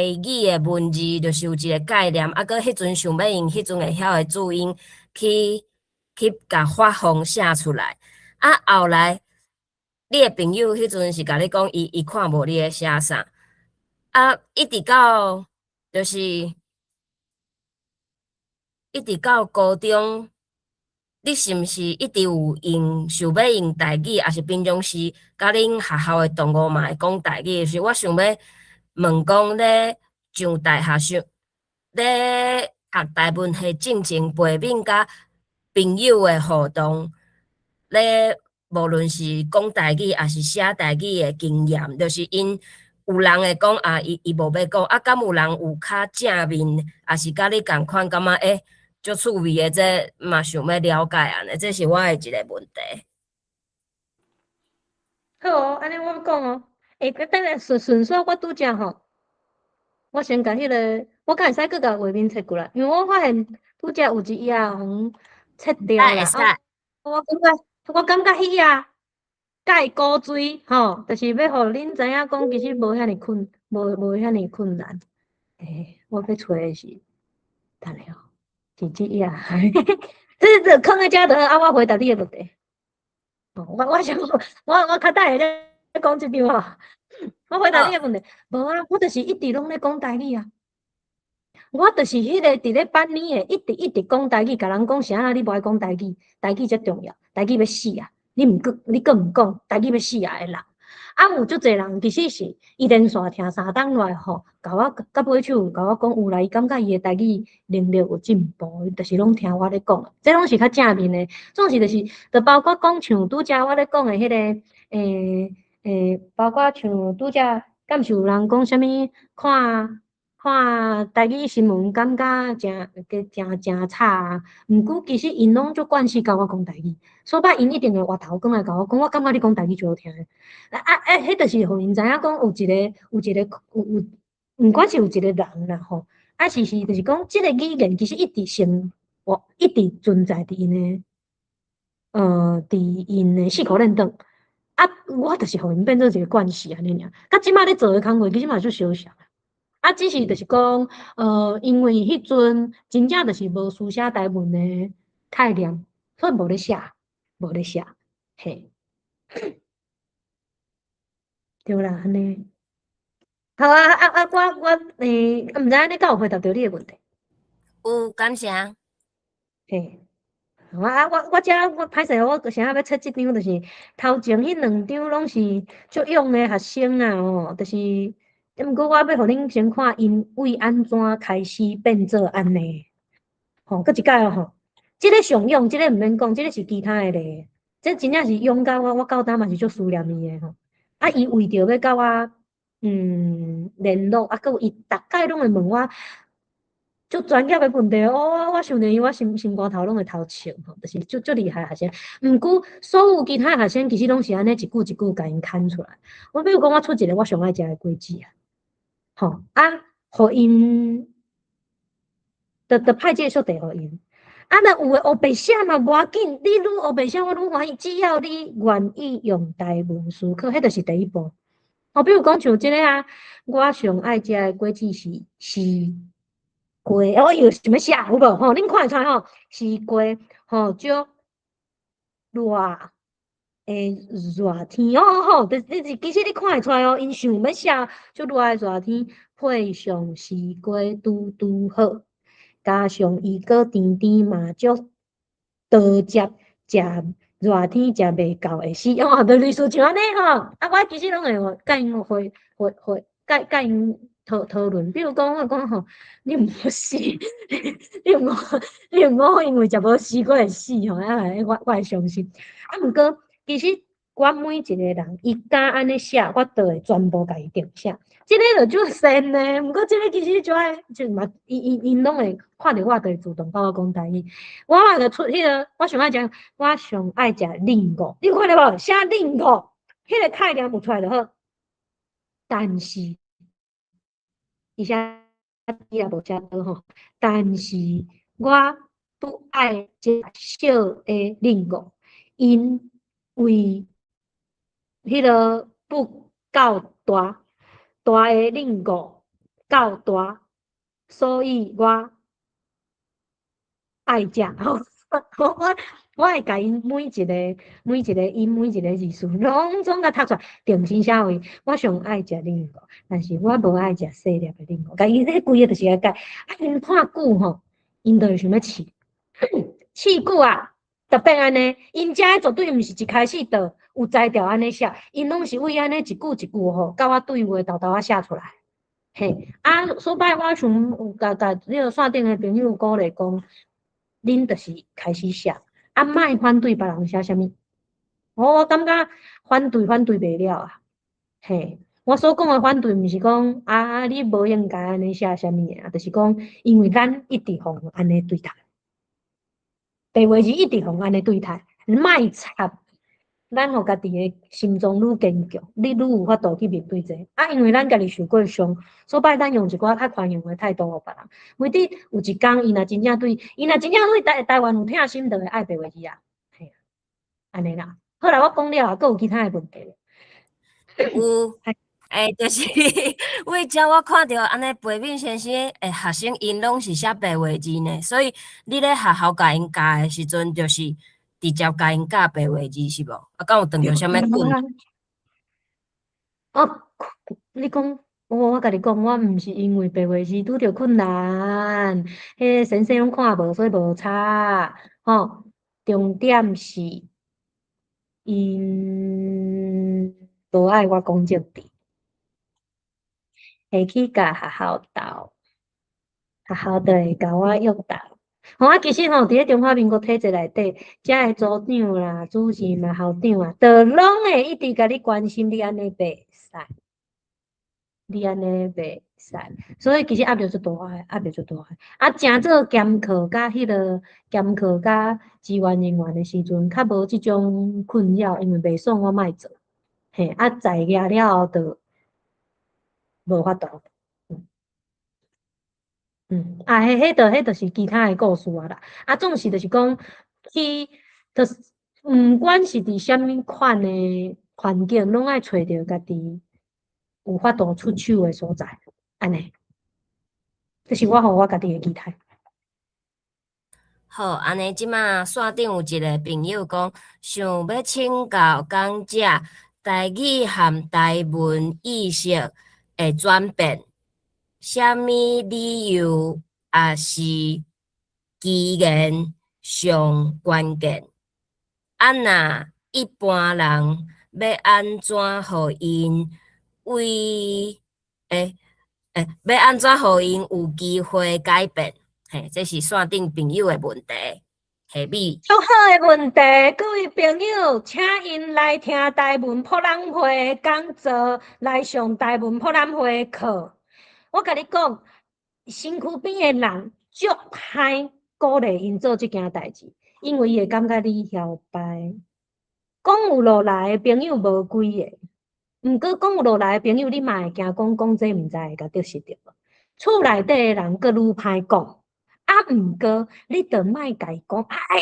语诶文字，就是有一个概念，啊，搁迄阵想要用迄阵会晓诶注音去甲发放写出来。啊，后来你诶朋友迄阵是甲你讲，伊看无你咧写啥，啊，一直到高中。你是毋是一直有想要用台语，还是平常时甲恁学校诶同学嘛会讲台语？就是我想要问讲咧上大学咧学台文系进前，培敏甲朋友诶互动，咧无论是讲台语还是写台语诶经验，就是因有人会讲啊，伊无要讲，啊，敢有人有较正面，还是甲你共款感觉足趣味诶，这嘛想要了解安尼，这是我诶一个问题。好哦，安尼我讲哦，等下顺续我拄则吼，我先甲迄个，我敢会使佮甲画面切过来，因为我发现拄则有一页互切掉啦。啊，我感觉迄页介古锥吼，就是要互恁知影讲，其实无遐尼困难。我要找的是，等下哦，是这页，这坑在遮的啊，我回答你的问题。我想我较等下咧讲这张哦，我回答你的问题。无啊，我就是一直拢咧讲台语啊。我就是迄个伫咧班里诶，一直讲台语，甲人讲啥啊？你无爱讲台语，台语才重要，台语要死啊！你佫毋讲，台语要死啊！诶人，啊有足侪人其实是伊连续听3档落吼，甲我到尾手甲我讲有啦，伊感觉伊诶台语能力有进步，就是拢听我咧讲，这拢是较正面诶。总是就包括讲像拄则我咧讲诶迄个包括像拄则，敢是有人讲啥物看台语新闻，感觉真差啊！毋过其实因拢足惯势甲我讲台语，说歹因一定会回头讲来甲我讲，我感觉你讲台语最好听诶。迄就是互因知影讲有一个，毋管是有一个人啦吼，就是讲即个语言其实一直存在伫因诶四股认同。啊，我就是互因变做一个惯势安尼尔。甲即摆咧做诶工作，其实嘛足相像。啊，只是就是讲，因为迄阵真正就是无书写台文的概念，所以无咧写，嘿，对啦，安尼。好啊，我毋知影你敢有回答到你的问题？有，感谢。嘿，好啊，我歹势，我想要切即张，就是头前迄2张拢是足勇的学生啊，吼，就是。毋过我要互恁先看因为安怎开始变做安尼，吼，搁一摆哦吼，即个上勇，即个毋免讲，即个是其他诶咧，这真正是勇甲我到当嘛是足思念伊诶吼，啊，伊为着要甲我联络，啊，搁有伊逐摆拢会问我足专业诶问题哦，我想着伊我心肝头拢会头笑吼，就是足厉害诶学生，毋过所有其他学生其实拢是安尼一句一句甲因牵出来，我比如讲我出一个我上爱食诶果子啊。吼啊，互因的派介绍地互因。啊，若有诶黑白写嘛无要紧，你愈黑白写我愈欢喜，只要你愿意用台文思考，迄就是第一步。吼，比如讲像即个啊，我上爱食诶果子是西瓜，又想要写有无？吼，恁看会出来吼，西瓜，吼，足热天哦吼，就是其实你看会出来哦，因想要写足热天配上西瓜拄好，加上伊个甜甜嘛足多汁，食热天食袂够会死哦，就类似像安尼吼。啊，我其实拢会甲因讨论，比如讲我讲吼，你毋好死，你毋好因为食无死，我会死吼，我会伤心。啊，毋过其实我每一个人，伊敢安尼写，我都会全部甲伊定写。即个就足神呢，毋过即个其实就爱就嘛，因拢会看着我，就会自动甲我讲台语。我嘛就出迄个，我上爱食，我上爱食零五，你看到无？写零五，迄个概念有出来就好。但是，而且伊也无写到吼，但是我不爱食小的零五，因为迄个不够大，大的零五够大，所以我爱食。我会甲因每一个音、每一个字数，拢总甲读出来。定真社会，我上爱食零五，但是我无爱食细粒的零五。甲伊迄规个就是爱改，啊，因看久吼，因就会想要饲，饲久啊，特别安尼，因遮绝对毋是一开始就有才调安尼写，因拢是为安尼一句一句吼，甲我对话豆豆啊写出来。嘿，啊，所摆我想有甲迄个线顶的朋友鼓励讲，恁就是开始写。啊，莫反对别人写啥物，我感觉反对袂了啊。嘿，我所讲的反对，毋是讲你无应该安尼写啥物啊，就是讲因为咱一直互安尼对待，白话字一直互安尼对待，莫插，咱互家己的心中愈坚强，你愈有法度去面对这。啊，因为咱家己受过伤，所以咱用一寡较宽容的态度互别人。每滴有一天，伊若真正对台湾有疼心，就会爱白话字啊。嘿，安尼啦。好啦，我讲了啊，佫有其他的问题。有，就是为遮我看到安尼培敏先生诶学生因拢是写白话字呢，所以你咧学校甲因教诶时阵，就是直接甲因教白话字是无？啊，敢有遇到啥物困难？哦，你讲，我甲你讲，我毋是因为白话字拄着困难，迄先生拢看无，所以无差。吼，重点是因无爱我讲政治，会去甲学校斗，学校就会甲我约斗。啊，其实吼，伫咧中华民国体制内底，遮个组长啦、主任啦、校长啊，都拢会一直甲你关心你安尼袂使。你安尼袂使，所以其实压力足大诶，压力足大诶。啊，正做监课甲迄个监课甲志愿人员诶时阵，较无即种困扰，因为袂爽我莫做。嘿，啊，在业了后就无法度。迄就是其他诶故事啊啦。啊，总是就是讲，就是毋管是伫啥物款诶环境，拢爱找着家己有法度出手诶所在，安尼。这是我互我家己诶期待。好，安尼即马线顶有一个朋友讲，想要请教讲者台语和台文意识会转变，啥物理由也是语言上关键？啊，若一般人要安怎互因要安怎互因有机会改变？嘿，这是线顶朋友的问题。下米，足好诶问题，各位朋友，请因来听台文博览会讲座，来上台文博览会课。我甲你讲，身躯边诶人足歹鼓励因做即件代志，因为伊会感觉你摇摆。讲有落来诶朋友无几个，毋过讲有落来诶朋友，你嘛会惊讲这毋知会甲得失着。厝内底诶人佫愈歹讲。啊，毋过你着莫甲伊讲，爱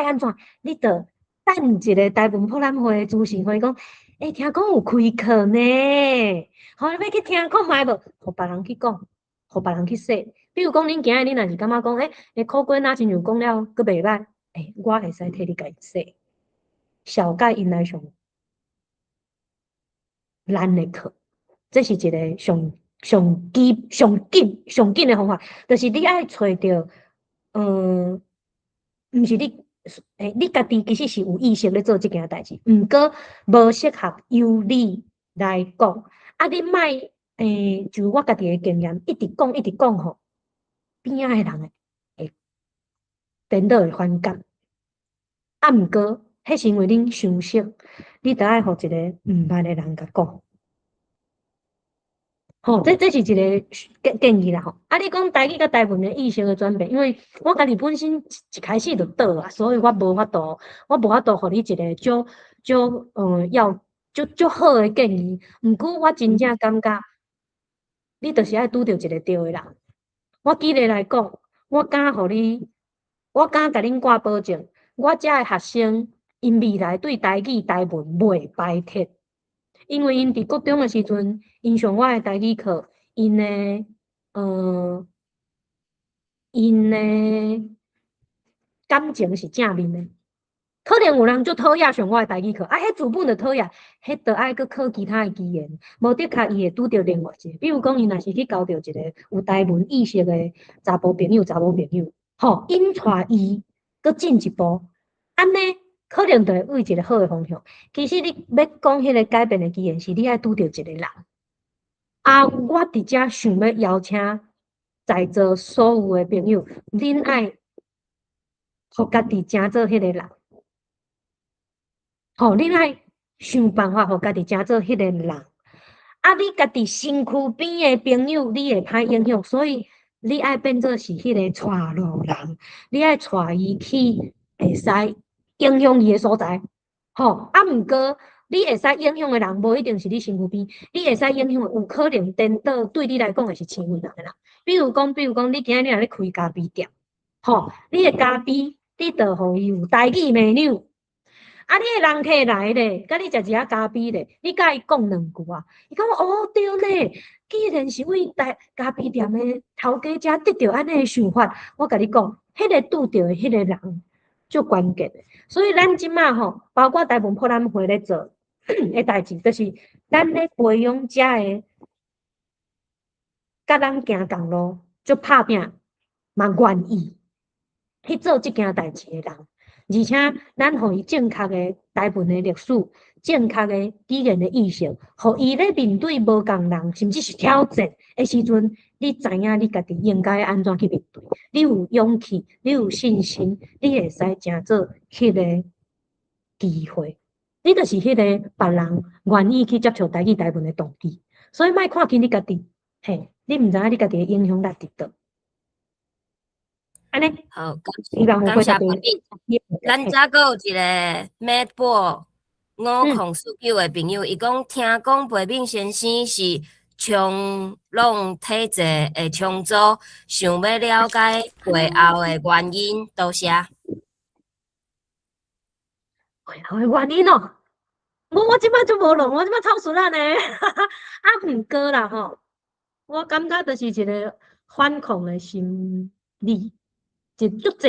安怎，你着等一个台文博览会主持会讲，听讲有开课呢，你要去听看觅无？互别人去讲，互别人去说。比如讲，恁今日恁若是感觉讲，考卷若亲像讲了佫袂歹，我会使替你甲伊说，小解因来上咱的课，这是一个上紧的方法，就是你爱找着，毋是你家己其实是有意识咧做即件代志，毋过无适合由你来讲，啊，你莫就我家己诶经验，一直讲吼，边仔诶人会颠倒会反感。啊，毋过，迄是因为恁伤熟，你着爱互一个毋捌诶人甲讲。吼，这是一个建议啦吼。啊，你讲台语甲台文诶意识诶转变，因为我家己本身一开始就倒啊，所以我无法度互你一个足好诶建议。毋过我真正感觉，你着是爱拄着一个对诶人。我举例来讲，我敢甲恁挂保证，我遮诶学生，因未来对台语、台文袂排斥。因为因伫国中诶时阵，因上我诶台语课，因诶感情是正面诶。可能有人足讨厌上我诶台语课，啊，迄自本就讨厌，迄着爱搁考其他诶语言，无得卡伊会拄着另外一个。比如讲，伊若是去交着一个有台文意识诶查甫朋友，吼，因带伊搁进一步，安尼可能就会为一个好诶方向。其实你要讲迄个改变诶语言，是你爱拄着一个人。啊，我伫遮想要邀请在座所有诶朋友，恁爱互家己成做迄个人。吼，恁爱想办法互家己成做迄个人。啊，你家己身躯边诶朋友，你会歹影响，所以你爱变做是迄个带路人，你爱带伊去会使影响伊诶所在。吼，啊，毋过你会使影响诶人，无一定是你身躯边，你会使影响有可能颠倒对你来讲会是亲近人诶人。比如讲，你今日若咧开咖啡店，吼，你诶咖啡，你着互伊有台语美女。啊，你诶人客来咧，甲你食一下咖啡咧，你甲伊讲两句啊，伊讲哦对咧，既然是为咖啡店诶头家遮得到安尼诶想法，我甲你讲，迄个拄着诶迄个人足关键诶。所以咱即马吼，包括台文博览会咧做诶代志，就是咱咧培养遮诶，甲咱行共路，足拍拼，嘛愿意去做即件代志诶人。而且，咱互伊正确诶台文诶历史，正确诶语言诶意识，互伊咧面对无共人，甚至是挑战诶时阵，你知影你家己应该安怎去面对，你有勇气，你有信心，你会使成做迄个机会，你就是迄个别人愿意去接触台语台文诶动机。所以，莫看轻你家己，嘿，你毋知影你家己诶影响力伫倒。安尼，好，希望有感回答到谢白米。咱遮阁有一个Madball 509的朋友，伊讲听讲白敏先生是冲浪体质的冲组，想要了解背后的原因，多谢。背后的原因哦，我即摆就无弄，我即摆超顺啊呢，啊毋过啦吼，我感觉就是一个反抗的心理，就足济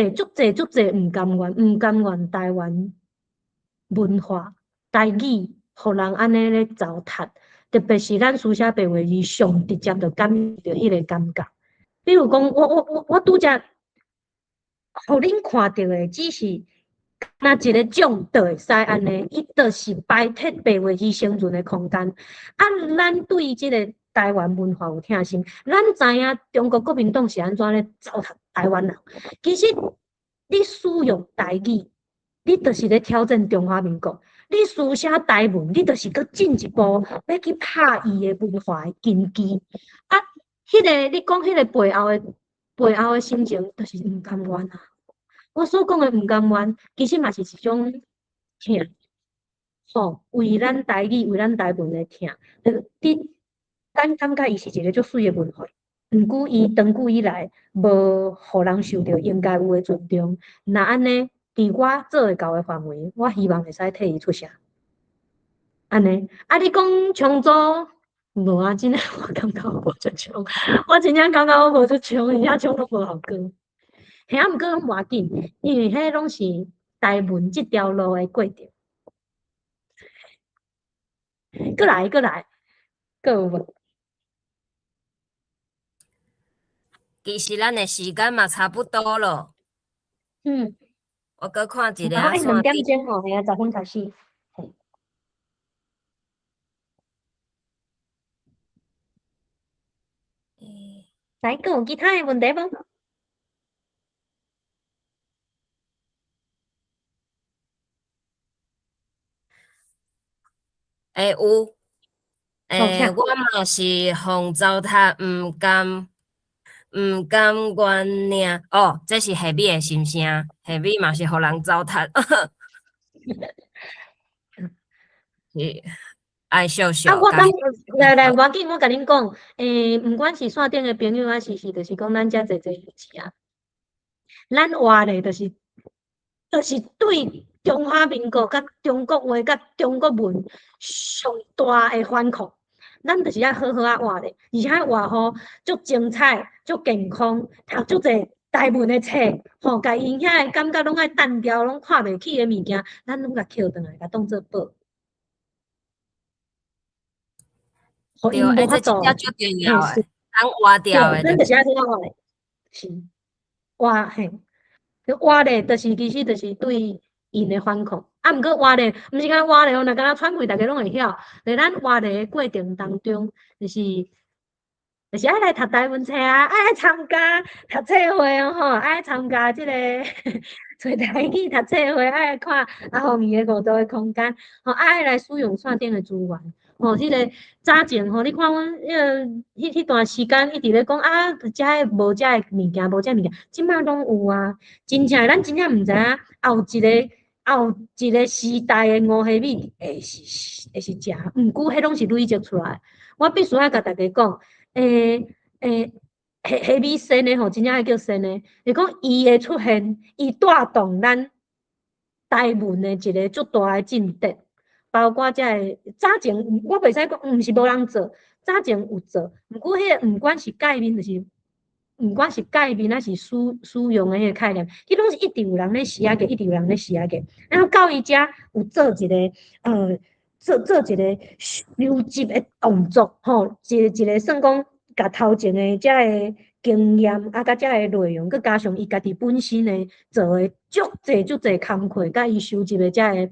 毋甘愿台湾文化台语，互人安尼咧糟蹋，特别是咱书写白话字上直接就感受到迄个感觉。比如讲，我拄则，互恁看到的只是。那一个种就会使安尼，伊就是摆脱白话字生存的空间。啊，咱对即个台湾文化有疼心，咱知影中国国民党是安怎咧糟蹋台湾人。其实你使用台语，你就是咧挑战中华民国；你书写台文，你就是搁进一步要去拍伊的文化的根基。啊，迄个你讲迄个背后的心情，就是毋甘愿啊。我所讲的毋甘愿，其实嘛是一种疼，吼，为咱台语、为咱台文的疼。咱感觉伊是一个足水的文化，毋过伊长久以来无互人受到应该有的尊重。那安尼，伫我做会到的范围，我希望会使替伊出声。安尼，啊，你讲创作，无啊，真诶，我感觉我无足冲，我真正感觉我无足冲，而且冲都无好歌。嘿，啊，毋过拢无要紧，因为迄拢是台文即条路诶过程。过来，搁有无？其实咱的时间嘛差不多咯，我搁看一然后下2点钟吼，嘿啊，10分开始。来，还有其他的问题无？有，好，请。我嘛是防糟蹋，毋甘原谅。哦，这是下米的心声，下米嘛是互人糟蹋，是爱笑啊，笑。我当甲来，无要紧，我甲恁讲，毋管是线顶的朋友，还是就是讲咱遮济有钱啊，咱活咧，就是对中华民国、甲中国话、甲中国文上大的反抗。咱就是要好好啊活咧，而且活吼足精彩、足健康，读足济台文的册，吼，甲因遐的感觉拢爱单调，拢看袂起的物件，咱拢甲捡倒来，甲当做宝，互对，因无法这真度正足重要嘿，诶，咱活对，掉诶，咱就是爱好好活咧，是活嘿。活咧，就是其实就是对因的反抗。啊，毋过活咧，毋是讲活咧，若敢若喘气，大家拢会晓。在咱活咧的过程当中，就是爱来读台文册啊，爱参加读册会哦吼，爱参加即个找台语读册会，爱看后面的5度的空间，吼，爱来使用线顶的资源。吼，即个早前吼，你看阮迄段时间一直咧讲啊，遮无遮的物件，无遮物件，即摆拢有啊。真正咱真正毋知影后一个时代的五虾米会是食，毋过迄拢是累积出来。我必须要甲大家讲。虾米生的吼，真正爱叫生的。是讲伊的出现，伊带动咱台文的一个足大的进展。包括遮个早前，我袂使讲，毋是无人做，早前有做。毋过迄个毋管是界面，就是毋管是界面，还是使用的迄个概念，迄拢是一直有人咧写个，一直有人咧写个。然后到伊遮有做一个做一个收集的动作，吼，一个算讲，甲头前的遮个经验，啊，甲遮个内容，佮加上伊家己本身的做的足济工课，甲伊收集的遮个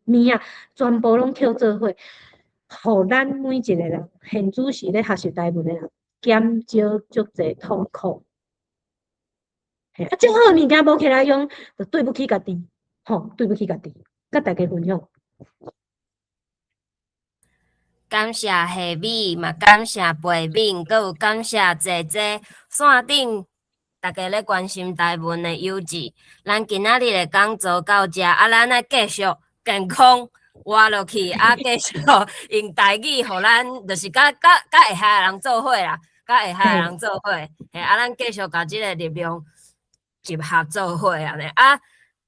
物啊，全部拢捡做伙，互咱每一个人，现主是咧学习台文的人，减少足济痛苦。啊，足好物件无起来用，就对不起家己，吼，对不起家己，甲大家分享。感谢下米，嘛感谢培敏，佮有感谢姐姐线顶大家咧关心台文的友志。咱今仔日的讲座到遮，啊，咱来继续健康活落去，啊，继续用台语，互咱就是甲会晓的人做伙啦，甲会晓的人做伙，嘿，啊，咱继续甲即个力量集合做伙安尼。啊，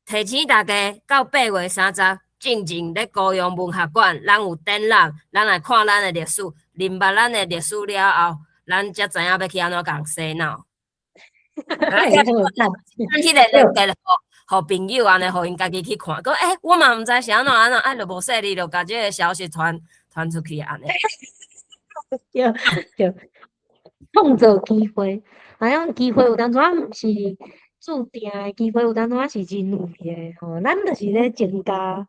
提醒大家到8月30。进前咧高雄文学馆，咱有展览，咱来看咱的历史，明白咱的历史了后，咱才知影要去安怎共洗脑。咱迄个链接互朋友安尼，互因家己去看。讲我嘛毋知是安怎，就无说你就甲即个消息传出去安尼。对，创造机会，好像机会有当阵毋是注定的，机会有当阵是人为的，吼，咱就是咧增加。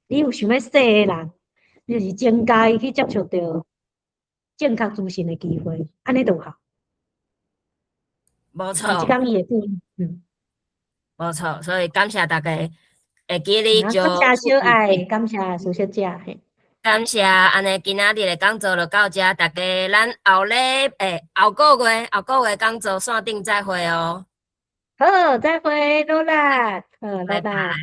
你有想要说的人，就是增加伊去接触到正确资讯的机会，安尼就好。无错，即讲伊会无错，所以感谢大家会记哩就。感谢小爱，感谢苏小姐，嘿。感谢安尼，今仔日的讲座就到遮，大家咱后个月讲座线顶再会哦。好，再会，罗拉，拜拜。